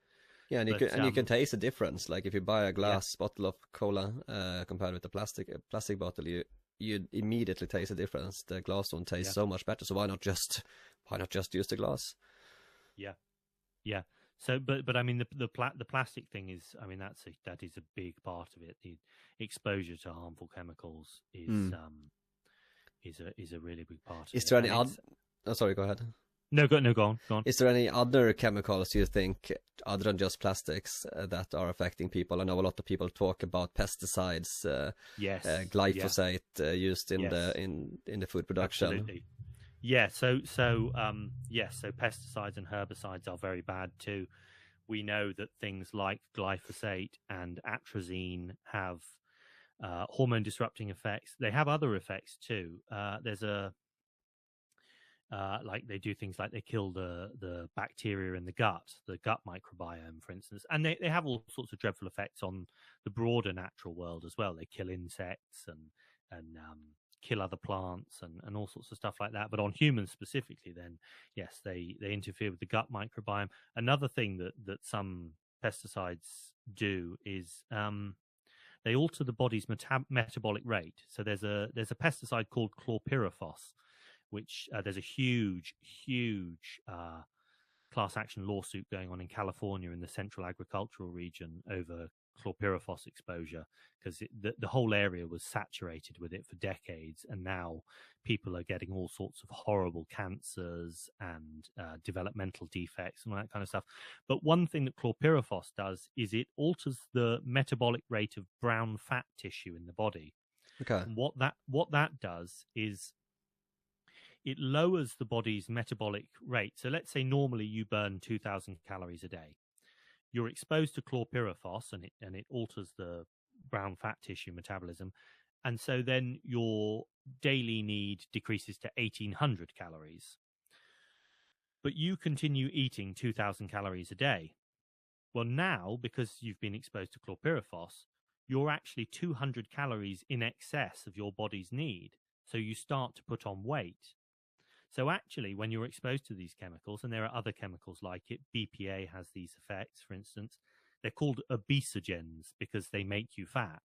Yeah, and you can taste the difference. Like if you buy a glass bottle of cola compared with a plastic bottle, you immediately taste the difference. The glass one tastes so much better. So why not just use the glass? Yeah. So, but I mean, the plastic thing is, I mean, that is a big part of it. The exposure to harmful chemicals is a really big part. Is there any other? Oh, sorry, go ahead. No, go on. Is there any other chemicals you think, other than just plastics, that are affecting people? I know a lot of people talk about pesticides, glyphosate used in the food production. Absolutely. Yeah, so pesticides and herbicides are very bad too. We know that things like glyphosate and atrazine have hormone disrupting effects. They have other effects too. Like they do things like they kill the bacteria in the gut microbiome, for instance, and they have all sorts of dreadful effects on the broader natural world as well. They kill insects and kill other plants and all sorts of stuff like that. But on humans specifically, then yes, they interfere with the gut microbiome. Another thing that some pesticides do is they alter the body's metabolic rate. So there's a pesticide called chlorpyrifos, which there's a huge class action lawsuit going on in California in the central agricultural region over chlorpyrifos exposure, because the whole area was saturated with it for decades, and now people are getting all sorts of horrible cancers and developmental defects and all that kind of stuff. But one thing that chlorpyrifos does is it alters the metabolic rate of brown fat tissue in the body. Okay. And what that does is it lowers the body's metabolic rate. So let's say normally you burn 2,000 calories a day. You're exposed to chlorpyrifos and it alters the brown fat tissue metabolism. And so then your daily need decreases to 1,800 calories. But you continue eating 2,000 calories a day. Well, now, because you've been exposed to chlorpyrifos, you're actually 200 calories in excess of your body's need. So you start to put on weight. So actually, when you're exposed to these chemicals, and there are other chemicals like it, BPA has these effects, for instance. They're called obesogens because they make you fat.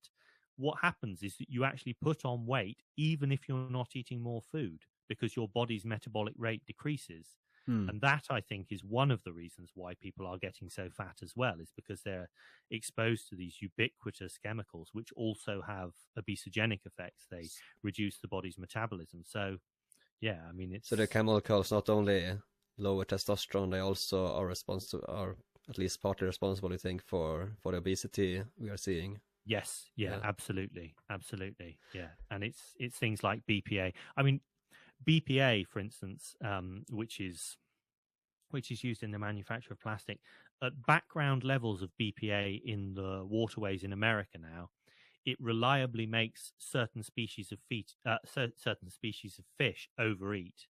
What happens is that you actually put on weight even if you're not eating more food, because your body's metabolic rate decreases. And that, I think, is one of the reasons why people are getting so fat as well, is because they're exposed to these ubiquitous chemicals, which also have obesogenic effects. They reduce the body's metabolism. So, yeah, I mean, it's... So the chemicals not only lower testosterone, they also are responsible, or at least partly responsible, I think, for the obesity we are seeing. Yes, yeah, absolutely. Yeah. And it's things like BPA. I mean, BPA, for instance, which is used in the manufacture of plastic, at background levels of BPA in the waterways in America now, it reliably makes certain species of fish overeat.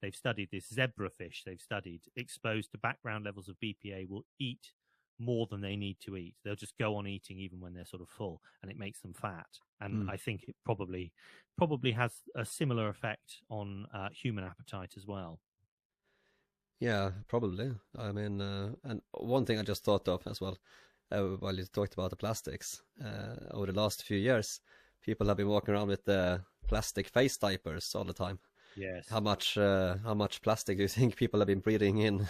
They've studied this. Zebrafish, they've studied, exposed to background levels of BPA, will eat more than they need to eat. They'll just go on eating even when they're sort of full, and it makes them fat. And I think it probably has a similar effect on human appetite as well. Yeah, probably. I mean, and one thing I just thought of as well, while you talked about the plastics, over the last few years, people have been walking around with plastic face diapers all the time. Yes. How much plastic do you think people have been breathing in?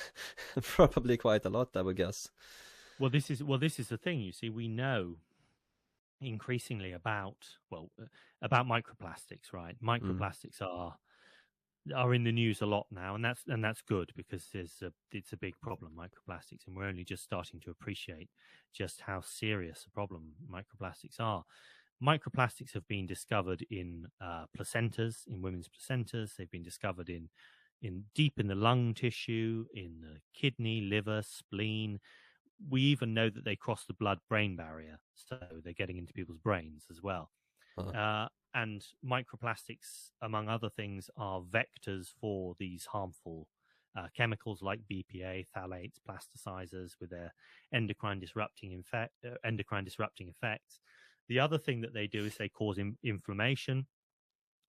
Probably quite a lot, I would guess. Well, this is the thing. You see, we know increasingly about microplastics, right? Microplastics are in the news a lot now, and that's good, because it's a big problem, microplastics, and we're only just starting to appreciate just how serious a problem microplastics are. Microplastics have been discovered in placentas, in women's placentas. They've been discovered in deep in the lung tissue, in the kidney, liver, spleen. We even know that they cross the blood-brain barrier, so they're getting into people's brains as well. And microplastics, among other things, are vectors for these harmful chemicals like BPA, phthalates, plasticizers, with their endocrine disrupting effects. The other thing that they do is they cause inflammation.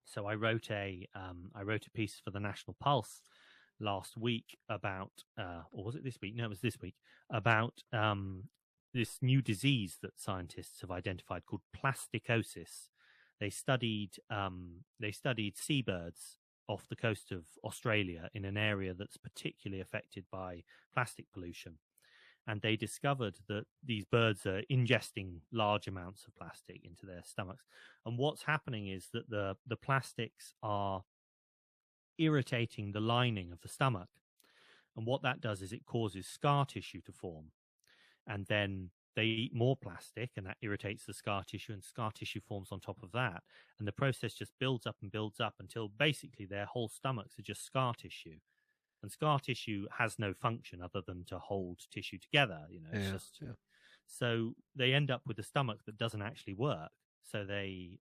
So I wrote a piece for the National Pulse last week about, or was it this week? No, it was this week, about this new disease that scientists have identified called plasticosis. They studied seabirds off the coast of Australia in an area that's particularly affected by plastic pollution. And they discovered that these birds are ingesting large amounts of plastic into their stomachs. And what's happening is that the plastics are irritating the lining of the stomach. And what that does is it causes scar tissue to form. And then they eat more plastic, and that irritates the scar tissue, and scar tissue forms on top of that. And the process just builds up until basically their whole stomachs are just scar tissue. And scar tissue has no function other than to hold tissue together. So they end up with a stomach that doesn't actually work. So they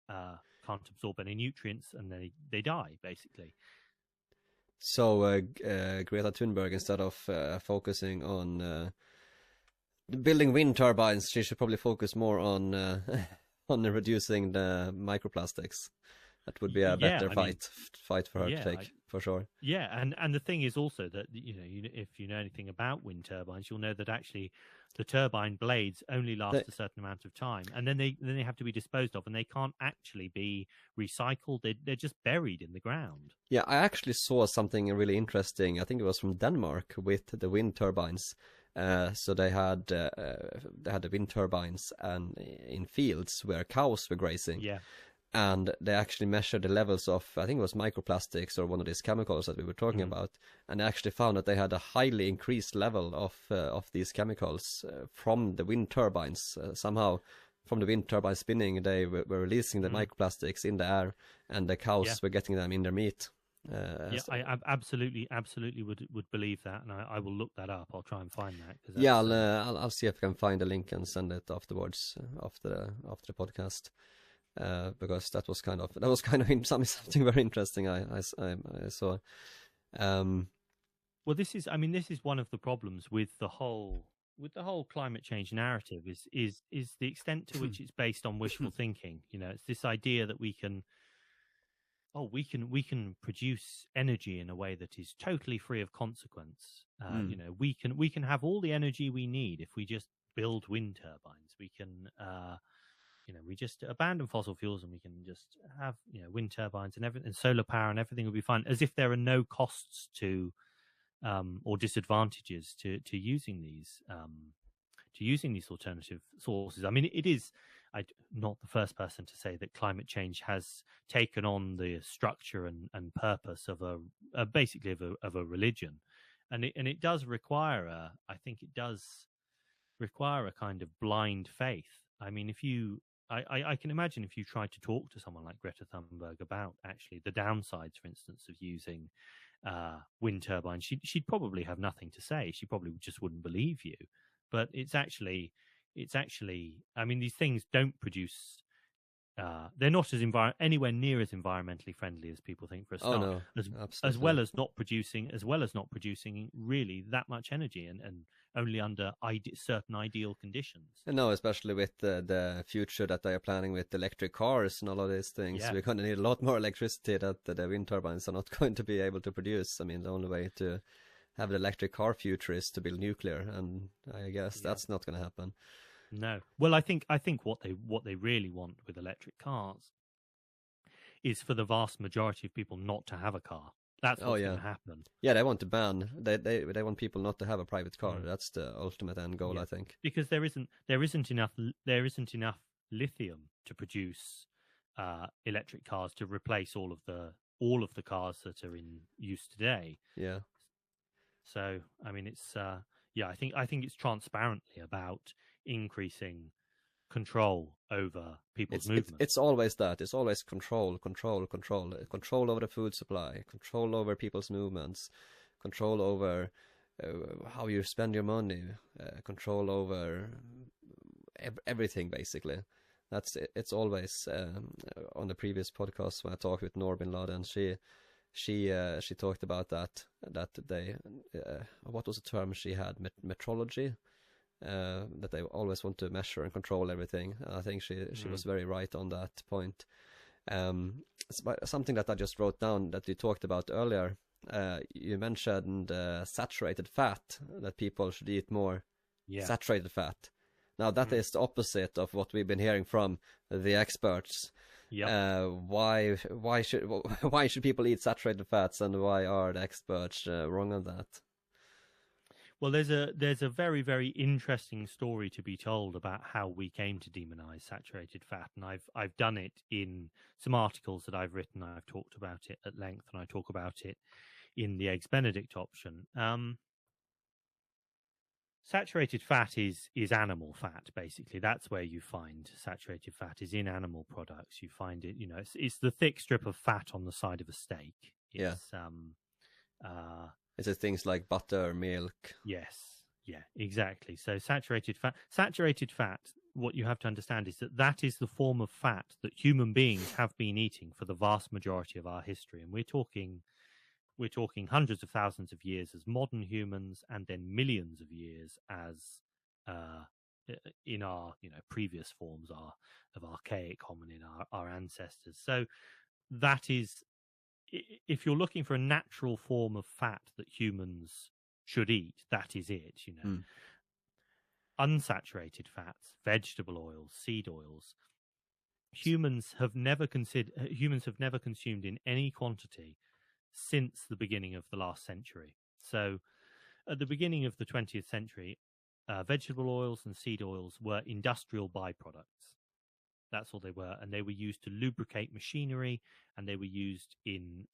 can't absorb any nutrients, and they die, basically. So Greta Thunberg, instead of focusing on building wind turbines, she should probably focus more on on reducing the microplastics. That would be a better fight for her to take, for sure. Yeah, and the thing is also that if you know anything about wind turbines, you'll know that actually the turbine blades only last a certain amount of time, and then they have to be disposed of, and they can't actually be recycled. They're just buried in the ground. Yeah, I actually saw something really interesting. I think it was from Denmark with the wind turbines. So they had the wind turbines and in fields where cows were grazing. Yeah. And they actually measured the levels of, I think it was microplastics or one of these chemicals that we were talking about, and they actually found that they had a highly increased level of these chemicals from the wind turbines. Somehow, from the wind turbine spinning, they were releasing the microplastics in the air, and the cows were getting them in their meat. I absolutely would believe that, and I will look that up. I'll try and find that. Yeah, I'll see if I can find a link and send it afterwards after the podcast. Because that was kind of something very interesting I saw. Well, this is one of the problems with the whole climate change narrative is the extent to which it's based on wishful thinking. It's this idea that we can oh, we can produce energy in a way that is totally free of consequence. You know, we can have all the energy we need if we just build wind turbines. We can, you know, we just abandon fossil fuels and we can just have, you know, wind turbines and everything, and solar power, and everything will be fine, as if there are no costs to or disadvantages to using these alternative sources. I mean, it is. I'm not the first person to say that climate change has taken on the structure and purpose of basically of a religion, and it does require I think it does require a kind of blind faith. I mean, I can imagine if you tried to talk to someone like Greta Thunberg about actually the downsides, for instance, of using wind turbines, she'd probably have nothing to say. She probably just wouldn't believe you. But it's actually, I mean, these things don't produce. They're not anywhere near as environmentally friendly as people think for a start. Oh no, as well as not producing really that much energy, and only under certain ideal conditions. No, especially with the future that they are planning with electric cars and all of these things. Yeah. We're going to need a lot more electricity that the wind turbines are not going to be able to produce. I mean, the only way to have the electric car future is to build nuclear, and I guess that's not going to happen. No. Well, I think what they really want with electric cars is for the vast majority of people not to have a car. That's what's going to happen. Yeah, they want to ban. They want people not to have a private car. That's the ultimate end goal, I think. Because there isn't enough lithium to produce electric cars to replace all of the cars that are in use today. Yeah. So I mean, it's I think it's transparently about increasing control over people's movement. It's always that. It's always control over the food supply, control over people's movements, control over how you spend your money, control over everything, basically. That's it. It's always on the previous podcast when I talked with Noor bin Laden, she talked about that they what was the term she had, metrology, that they always want to measure and control everything. I think she was very right on that point. Something that I just wrote down that you talked about earlier, you mentioned saturated fat, that people should eat more saturated fat. Now that is the opposite of what we've been hearing from the experts. Why should people eat saturated fats, and why are the experts wrong on that? Well, there's a very, very interesting story to be told about how we came to demonize saturated fat, and I've done it in some articles that I've written. I've talked about it at length, and I talk about it in the Eggs Benedict option. Saturated fat is animal fat, basically. That's where you find saturated fat, is in animal products. You find it, it's the thick strip of fat on the side of a steak. Is it things like butter, milk? Yes, yeah, exactly. So saturated fat, what you have to understand is that is the form of fat that human beings have been eating for the vast majority of our history. And we're talking hundreds of thousands of years as modern humans, and then millions of years as in our previous forms of archaic hominin, our ancestors. So that is, if you're looking for a natural form of fat that humans should eat, that is it. Unsaturated fats, vegetable oils, seed oils, humans have never consumed in any quantity since the beginning of the last century. So at the beginning of the 20th century, vegetable oils and seed oils were industrial byproducts. That's all they were. And they were used to lubricate machinery, and they were used in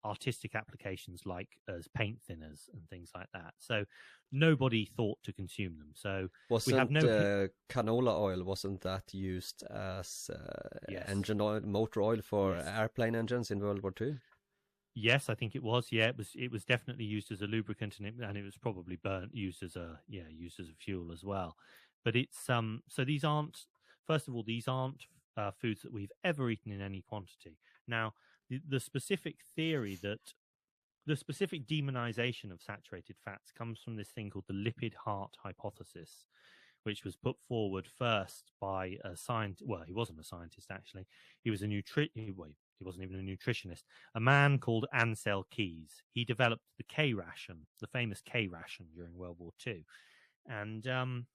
artistic applications like as paint thinners and things like that. So nobody thought to consume them. So canola oil, wasn't that used as engine oil, motor oil for airplane engines in World War II? Yes, I think it was. Yeah, it was definitely used as a lubricant, and it was probably used as a fuel as well. But it's so these aren't foods that we've ever eaten in any quantity. Now, the specific theory the specific demonization of saturated fats comes from this thing called the lipid heart hypothesis, which was put forward first by a scientist. Well, he wasn't a scientist, actually. He was a he wasn't even a nutritionist, a man called Ansel Keys. He developed the K ration, the famous K ration during World War II. And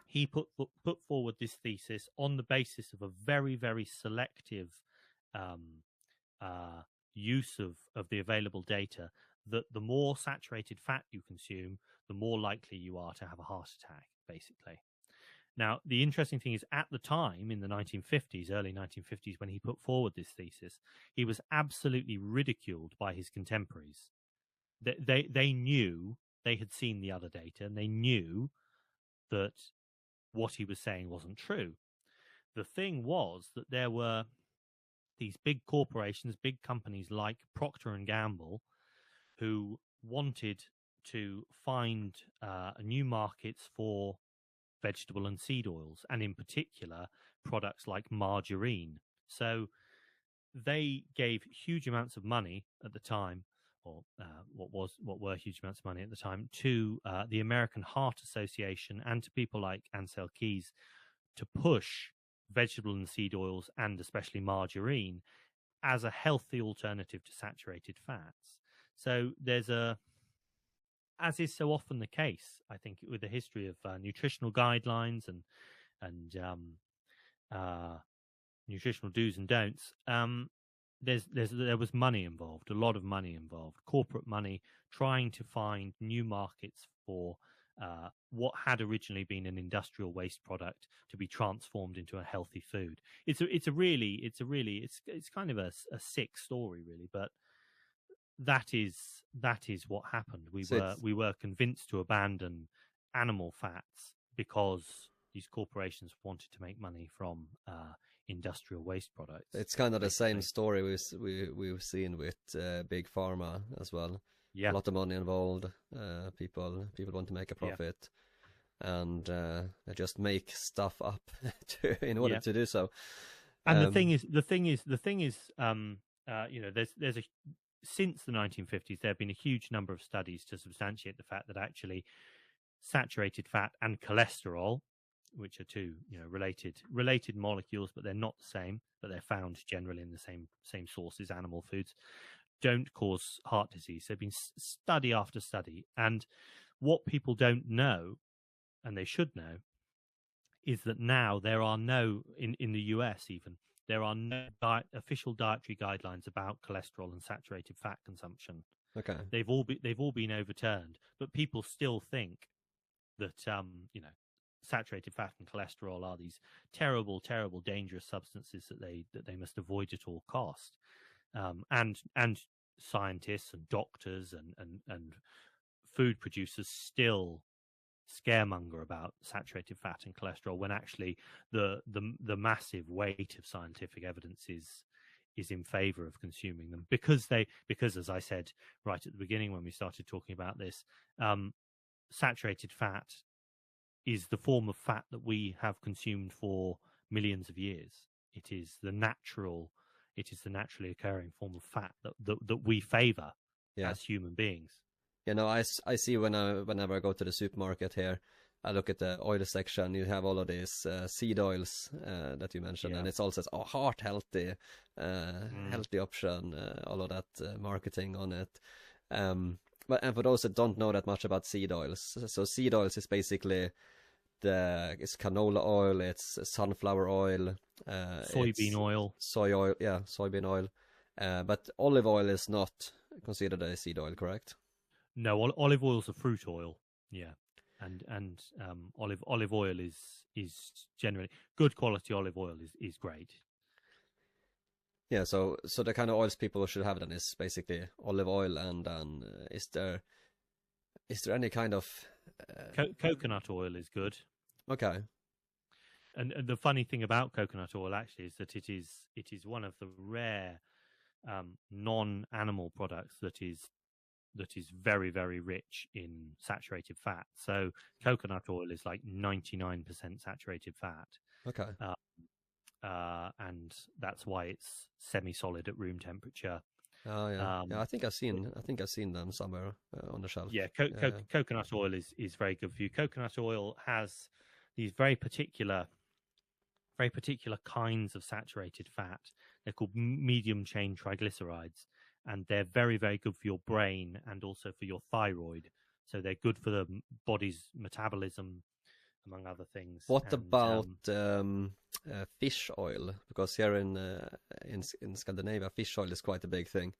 he put forward this thesis on the basis of a very, very selective use of the available data, that the more saturated fat you consume, the more likely you are to have a heart attack, basically. Now, the interesting thing is, at the time, in the 1950s, early 1950s, when he put forward this thesis, he was absolutely ridiculed by his contemporaries. They knew, they had seen the other data, and they knew that what he was saying wasn't true. The thing was that there were these big corporations, big companies like Procter & Gamble, who wanted to find new markets for vegetable and seed oils, and in particular products like margarine. So they gave huge amounts of money at the time, or what were huge amounts of money at the time, to the American Heart Association and to people like Ansel Keys to push vegetable and seed oils, and especially margarine, as a healthy alternative to saturated fats. So there's as is so often the case, I think, with the history of nutritional guidelines and nutritional do's and don'ts, there was money involved, a lot of money involved, corporate money, trying to find new markets for what had originally been an industrial waste product to be transformed into a healthy food. It's kind of a sick story, really, but that is what happened. We were convinced to abandon animal fats because these corporations wanted to make money from industrial waste products. It's kind of the same story we've seen with big pharma as well. Yeah, a lot of money involved. People want to make a profit, and they just make stuff up in order to do so. And the thing is, there's a since the 1950s, there have been a huge number of studies to substantiate the fact that actually saturated fat and cholesterol, which are two related molecules, but they're not the same, but they're found generally in the same sources, animal foods, don't cause heart disease. There have been study after study, and what people don't know, and they should know, is that now there are no, in the US even, there are no official dietary guidelines about cholesterol and saturated fat consumption. Okay, they've all been overturned, but people still think that saturated fat and cholesterol are these terrible, terrible, dangerous substances that they must avoid at all cost. And scientists and doctors and food producers still scaremonger about saturated fat and cholesterol, when actually the massive weight of scientific evidence is in favor of consuming them, because as I said right at the beginning when we started talking about this, saturated fat is the form of fat that we have consumed for millions of years. It is the naturally occurring form of fat that we favor as human beings. I see whenever I go to the supermarket here, I look at the oil section. You have all of these seed oils that you mentioned, and it's all says, heart healthy, healthy option, all of that marketing on it. But for those that don't know that much about seed oils, so seed oils is basically it's canola oil, it's sunflower oil, soybean oil, soybean oil. But olive oil is not considered a seed oil, correct? No, olive oil is a fruit oil. Yeah, and olive oil is generally good quality. Olive oil is great. Yeah, so the kind of oils people should have then is basically olive oil, and then is there any kind of coconut oil is good. Okay. And the funny thing about coconut oil actually is that it is one of the rare non-animal products that is very, very rich in saturated fat. So coconut oil is like 99% saturated fat. Okay. And that's why it's semi-solid at room temperature. Oh yeah. I think I've seen them somewhere on the shelf. Yeah, coconut oil is very good for you. Coconut oil has these very particular kinds of saturated fat They're called medium chain triglycerides, and they're very, very good for your brain and also for your thyroid. So they're good for the body's metabolism, among other things. What about fish oil? Because here in Scandinavia, fish oil is quite a big thing.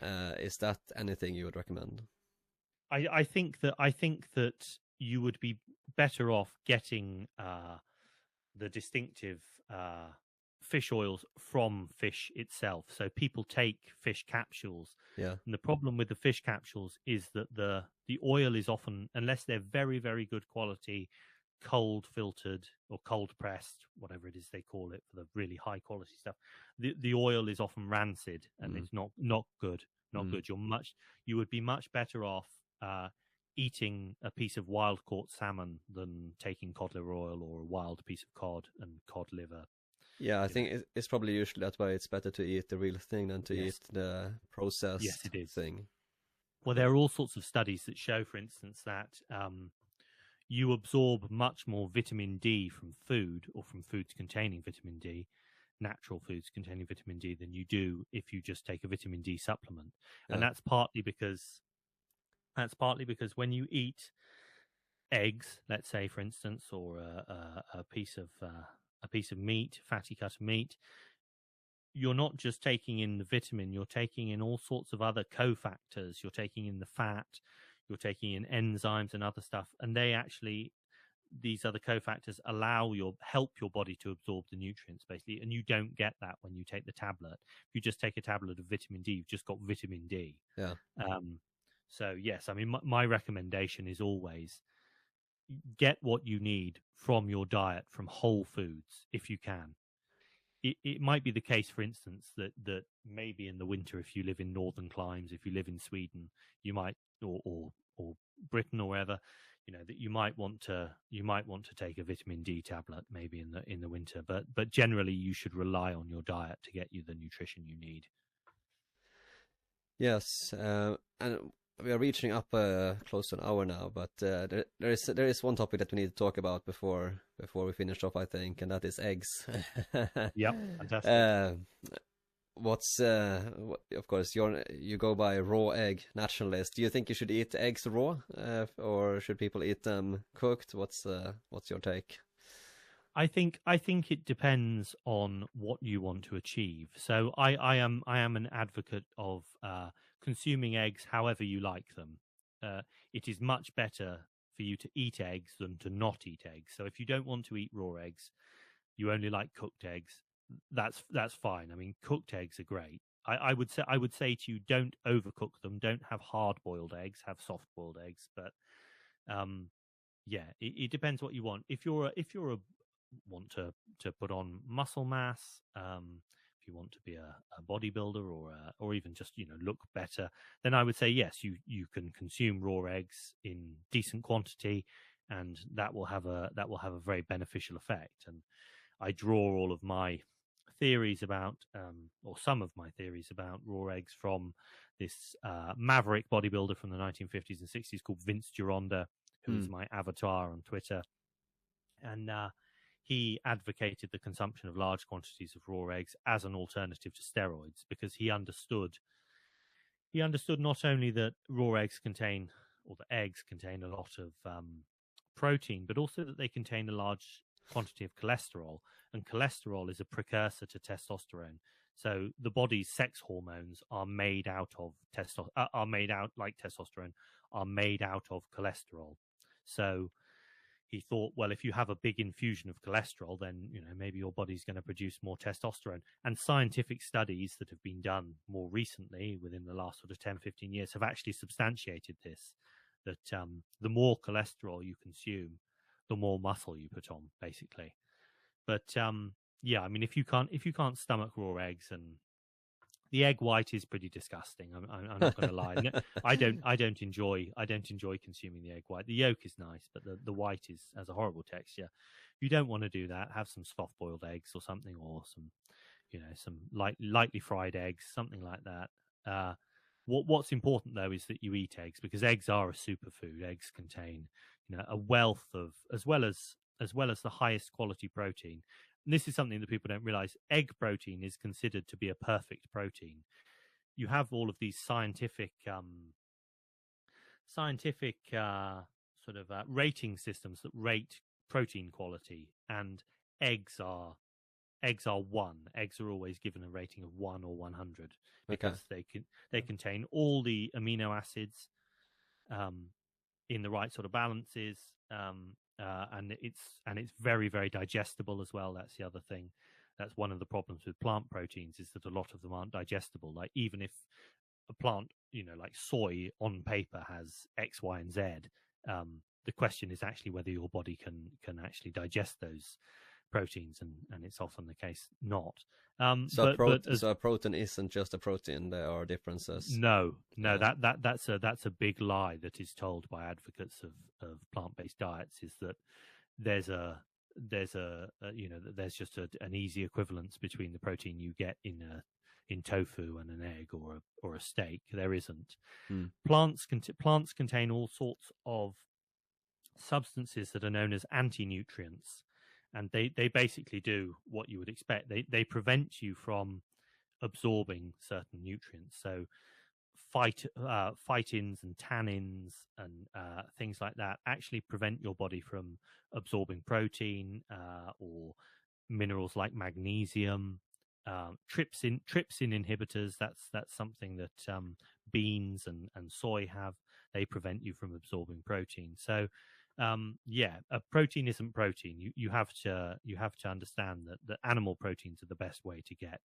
Is that anything you would recommend? I think that you would be better off getting the distinctive fish oils from fish itself. So people take fish capsules. Yeah. And the problem with the fish capsules is that the oil is often, unless they're very, very good quality, cold filtered or cold pressed, whatever it is they call it for the really high quality stuff, the oil is often rancid and it's not good. Not good. You would be much better off eating a piece of wild caught salmon than taking cod liver oil or a wild piece of cod and cod liver. Yeah, I think it's probably usually that way. It's better to eat the real thing than to eat the processed thing. Well, there are all sorts of studies that show, for instance, that you absorb much more vitamin D from food or from foods containing vitamin D, natural foods containing vitamin D, than you do if you just take a vitamin D supplement. Yeah. And that's partly because when you eat eggs, let's say, for instance, or a piece of meat, fatty cut of meat, you're not just taking in the vitamin, you're taking in all sorts of other cofactors. You're taking in the fat, you're taking in enzymes and other stuff, and these other cofactors help your body to absorb the nutrients, basically, and you don't get that when you take the tablet. If you just take a tablet of vitamin D, you've just got vitamin D. Yeah. So yes, I mean, my recommendation is always get what you need from your diet, from whole foods, if you can. It might be the case, for instance, that maybe in the winter, if you live in northern climes, if you live in Sweden, you might, or Britain or wherever, that you might want to take a vitamin D tablet maybe in the winter, but generally you should rely on your diet to get you the nutrition you need. Yes, and we are reaching up close to an hour now, but there is one topic that we need to talk about before we finish off, I think, and that is eggs. Yeah, fantastic. Of course, you go by raw egg nationalist. Do you think you should eat eggs raw, or should people eat them cooked? What's your take? I think it depends on what you want to achieve. So I am an advocate of consuming eggs however you like them. It is much better for you to eat eggs than to not eat eggs. So if you don't want to eat raw eggs, you only like cooked eggs, that's fine. I mean, cooked eggs are great. I would say to you, don't overcook them. Don't have hard-boiled eggs. Have soft-boiled eggs. But it depends what you want. If you're want to put on muscle mass, if you want to be a bodybuilder or even just look better, then I would say yes, you can consume raw eggs in decent quantity, and that will have a very beneficial effect. And I draw all of my theories about, or some of my theories about raw eggs from this maverick bodybuilder from the 1950s and 60s called Vince Gironda, who is my avatar on Twitter. And he advocated the consumption of large quantities of raw eggs as an alternative to steroids, because he understood not only that raw eggs contain, or that eggs contain, a lot of protein, but also that they contain a large quantity of cholesterol, and cholesterol is a precursor to testosterone. So the body's sex hormones are made out of testosterone, are made out of cholesterol. So he thought, well, if you have a big infusion of cholesterol, then maybe your body's going to produce more testosterone. And scientific studies that have been done more recently, within the last sort of 10, 15 years, have actually substantiated this, that the more cholesterol you consume, the more muscle you put on, basically. But I mean, if you can't stomach raw eggs, and the egg white is pretty disgusting. I'm not going to lie. I don't enjoy consuming the egg white. The yolk is nice, but the white has a horrible texture. If you don't want to do that, have some soft boiled eggs or something, or some lightly fried eggs, something like that. What's important though is that you eat eggs, because eggs are a superfood. Eggs contain a wealth of, as well as the highest quality protein. this is something that people don't realize. Egg protein is considered to be a perfect protein. You have all of these scientific rating systems that rate protein quality, and eggs are one. Eggs are always given a rating of 1 or 100 because they contain all the amino acids in the right sort of balances, and it's very, very digestible as well. That's the other thing. That's one of the problems with plant proteins, is that a lot of them aren't digestible. Like, even if a plant, like soy on paper has X, Y, and Z, the question is actually whether your body can actually digest those proteins, and it's often the case not. So a protein isn't just a protein. There are differences. No, that's a big lie that is told by advocates of plant-based diets, is that there's just an easy equivalence between the protein you get in tofu and an egg or a steak. There isn't. Plants contain all sorts of substances that are known as anti-nutrients, and they basically do what you would expect. They prevent you from absorbing certain nutrients. So phytins and tannins and things like that actually prevent your body from absorbing protein or minerals like magnesium. Trypsin inhibitors, that's something that beans and soy have. They prevent you from absorbing protein. So a protein isn't protein. You have to understand that animal proteins are the best way to get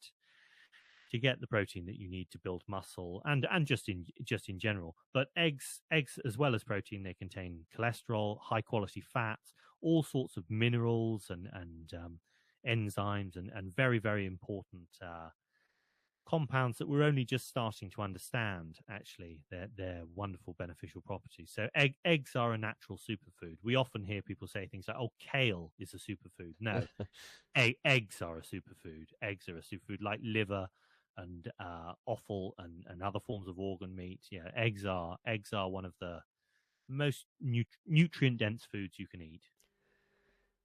the protein that you need to build muscle and just in general. But eggs as well as protein, they contain cholesterol, high quality fats, all sorts of minerals and enzymes and very, very important compounds that we're only just starting to understand, actually, their wonderful beneficial properties. So eggs are a natural superfood. We often hear people say things like, oh, kale is a superfood. No, eggs are a superfood. Eggs are a superfood, like liver and offal and other forms of organ meat. Yeah, eggs are one of the most nutrient-dense foods you can eat.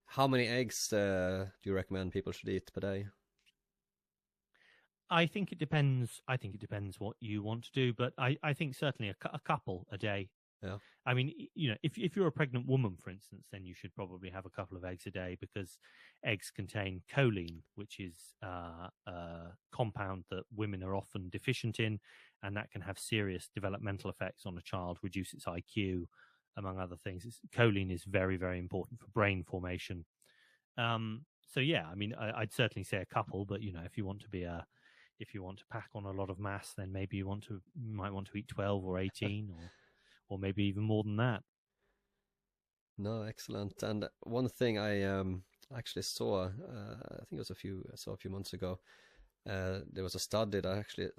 How many eggs do you recommend people should eat per day? I think it depends. I think it depends what you want to do, but I think certainly a couple a day. Yeah. I mean, if you're a pregnant woman, for instance, then you should probably have a couple of eggs a day, because eggs contain choline, which is a compound that women are often deficient in, and that can have serious developmental effects on a child, reduce its IQ, among other things. Choline is very, very important for brain formation. So yeah, I mean, I'd certainly say a couple, but if you want to pack on a lot of mass, then maybe you might want to eat 12 or 18 or maybe even more than that. No, excellent. And one thing I actually saw, I think it was a few months ago, there was a study that actually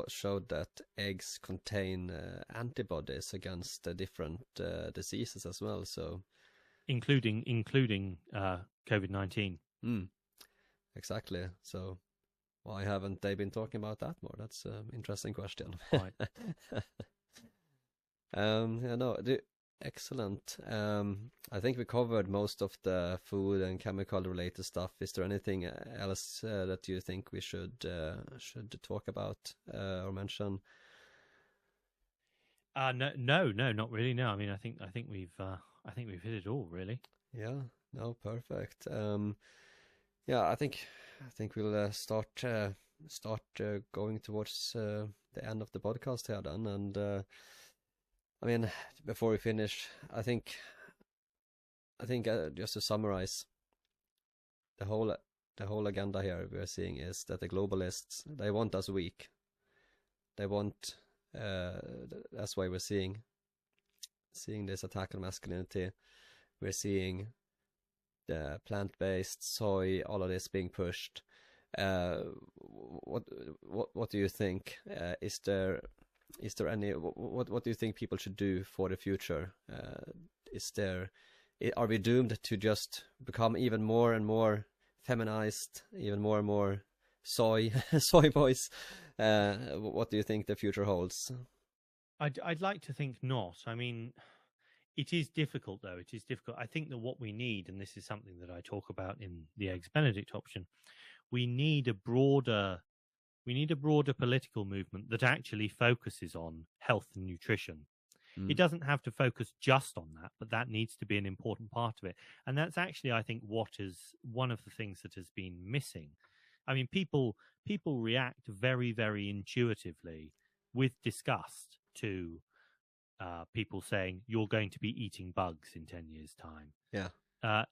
showed that eggs contain antibodies against different diseases as well. So, including COVID-19. Exactly. So, why haven't they been talking about that more? That's an interesting question. Right. Excellent. I think we covered most of the food and chemical related stuff. Is there anything else that you think we should talk about or mention? No, not really. No, I mean, I think we've hit it all, really. Yeah. No, perfect. I think we'll start going towards the end of the podcast here then, and I mean, before we finish, I think just to summarize, the whole agenda here we are seeing is that the globalists, they want us weak. They want that's why we're seeing this attack on masculinity. We're seeing the plant-based soy, all of this being pushed. What do you think? Is there any? What do you think people should do for the future? Are we doomed to just become even more and more feminized, even more and more soy boys? What do you think the future holds? I'd like to think not. I mean, It is difficult, though. It is difficult. I think that what we need, and this is something that I talk about in the Eggs Benedict option, we need a broader political movement that actually focuses on health and nutrition. It doesn't have to focus just on that, but that needs to be an important part of it. And that's actually, I think, what is one of the things that has been missing. I mean, people react very, very intuitively with disgust to people saying you're going to be eating bugs in 10 years' time. Yeah.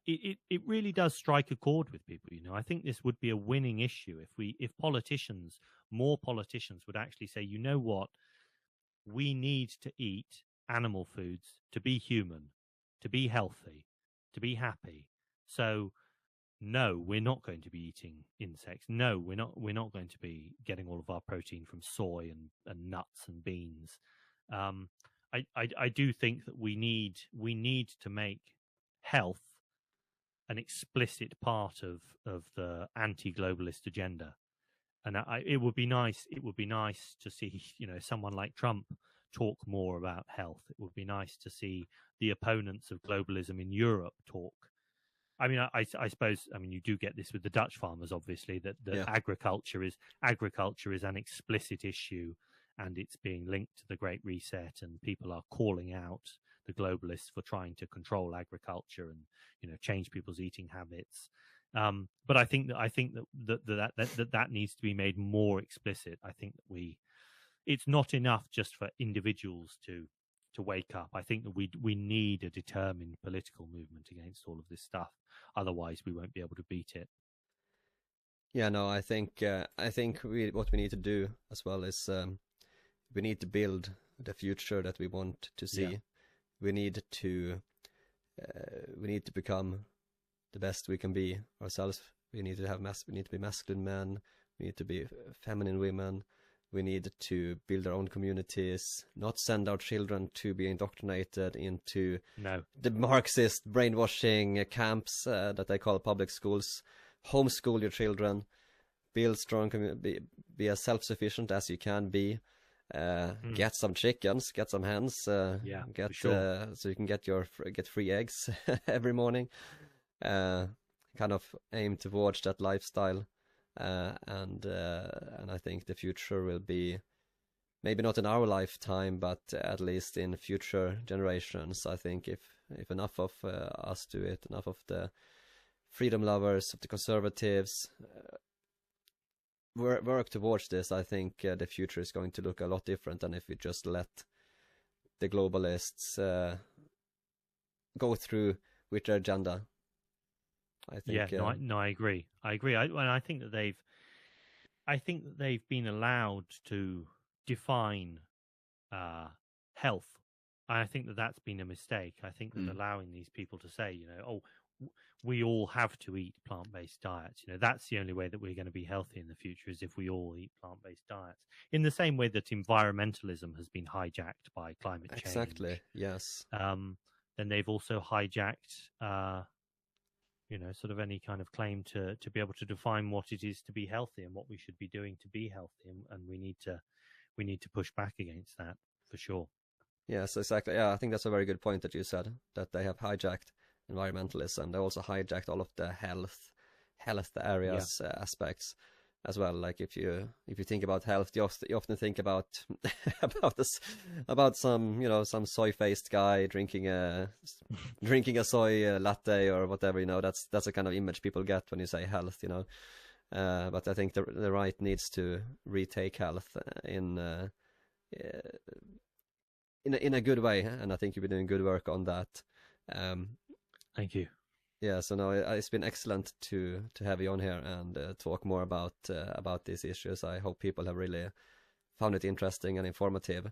It really does strike a chord with people. I think this would be a winning issue if more politicians would actually say, you know what, we need to eat animal foods to be human, to be healthy, to be happy. So no, we're not going to be eating insects. No, we're not going to be getting all of our protein from soy and nuts and beans. I do think that we need to make health an explicit part of the anti-globalist agenda. And it would be nice. It would be nice to see, someone like Trump talk more about health. It would be nice to see the opponents of globalism in Europe talk. I mean, I suppose. I mean, you do get this with the Dutch farmers, obviously. That agriculture is an explicit issue, and it's being linked to the Great Reset, and people are calling out the globalists for trying to control agriculture and change people's eating habits. But I think that needs to be made more explicit. I think that it's not enough just for individuals to wake up. I think that we need a determined political movement against all of this stuff. Otherwise, we won't be able to beat it. Yeah, no, I think what we need to do as well is we need to build the future that we want to see. Yeah. We need to become the best we can be ourselves. We need to be masculine men. We need to be feminine women. We need to build our own communities, not send our children to be indoctrinated into the Marxist brainwashing camps that they call public schools. Homeschool your children, build strong community, be as self-sufficient as you can be. Get some chickens, get some hens, so you can get free eggs every morning. Kind of aim towards that lifestyle. And I think the future will be maybe not in our lifetime, but at least in future generations. I think if enough of us do it, enough of the freedom lovers, of the conservatives work towards this, I think the future is going to look a lot different than if we just let the globalists go through with their agenda. I think, I agree. I think that they've been allowed to define health. I think that that's been a mistake. I think that allowing these people to say, we all have to eat plant-based diets. That's the only way that we're going to be healthy in the future, is if we all eat plant-based diets. In the same way that environmentalism has been hijacked by climate change. Exactly. Yes. Then they've also hijacked. Sort of any kind of claim to be able to define what it is to be healthy and what we should be doing to be healthy, and we need to push back against that for sure. Yes, exactly. Yeah, I think that's a very good point that you said, that they have hijacked environmentalism. They also hijacked all of the health areas aspects as well. Like if you think about health, you often think about about some soy-faced guy drinking a soy latte or whatever. That's the kind of image people get when you say health. But I think the right needs to retake health in a good way, and I think you've been doing good work on that. Thank you. Yeah, so no, it's been excellent to have you on here and talk more about these issues. I hope people have really found it interesting and informative.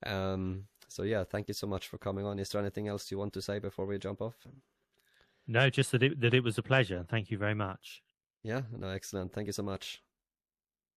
So yeah, thank you so much for coming on. Is there anything else you want to say before we jump off? No, just that it was a pleasure. Thank you very much. Yeah, no, excellent. Thank you so much.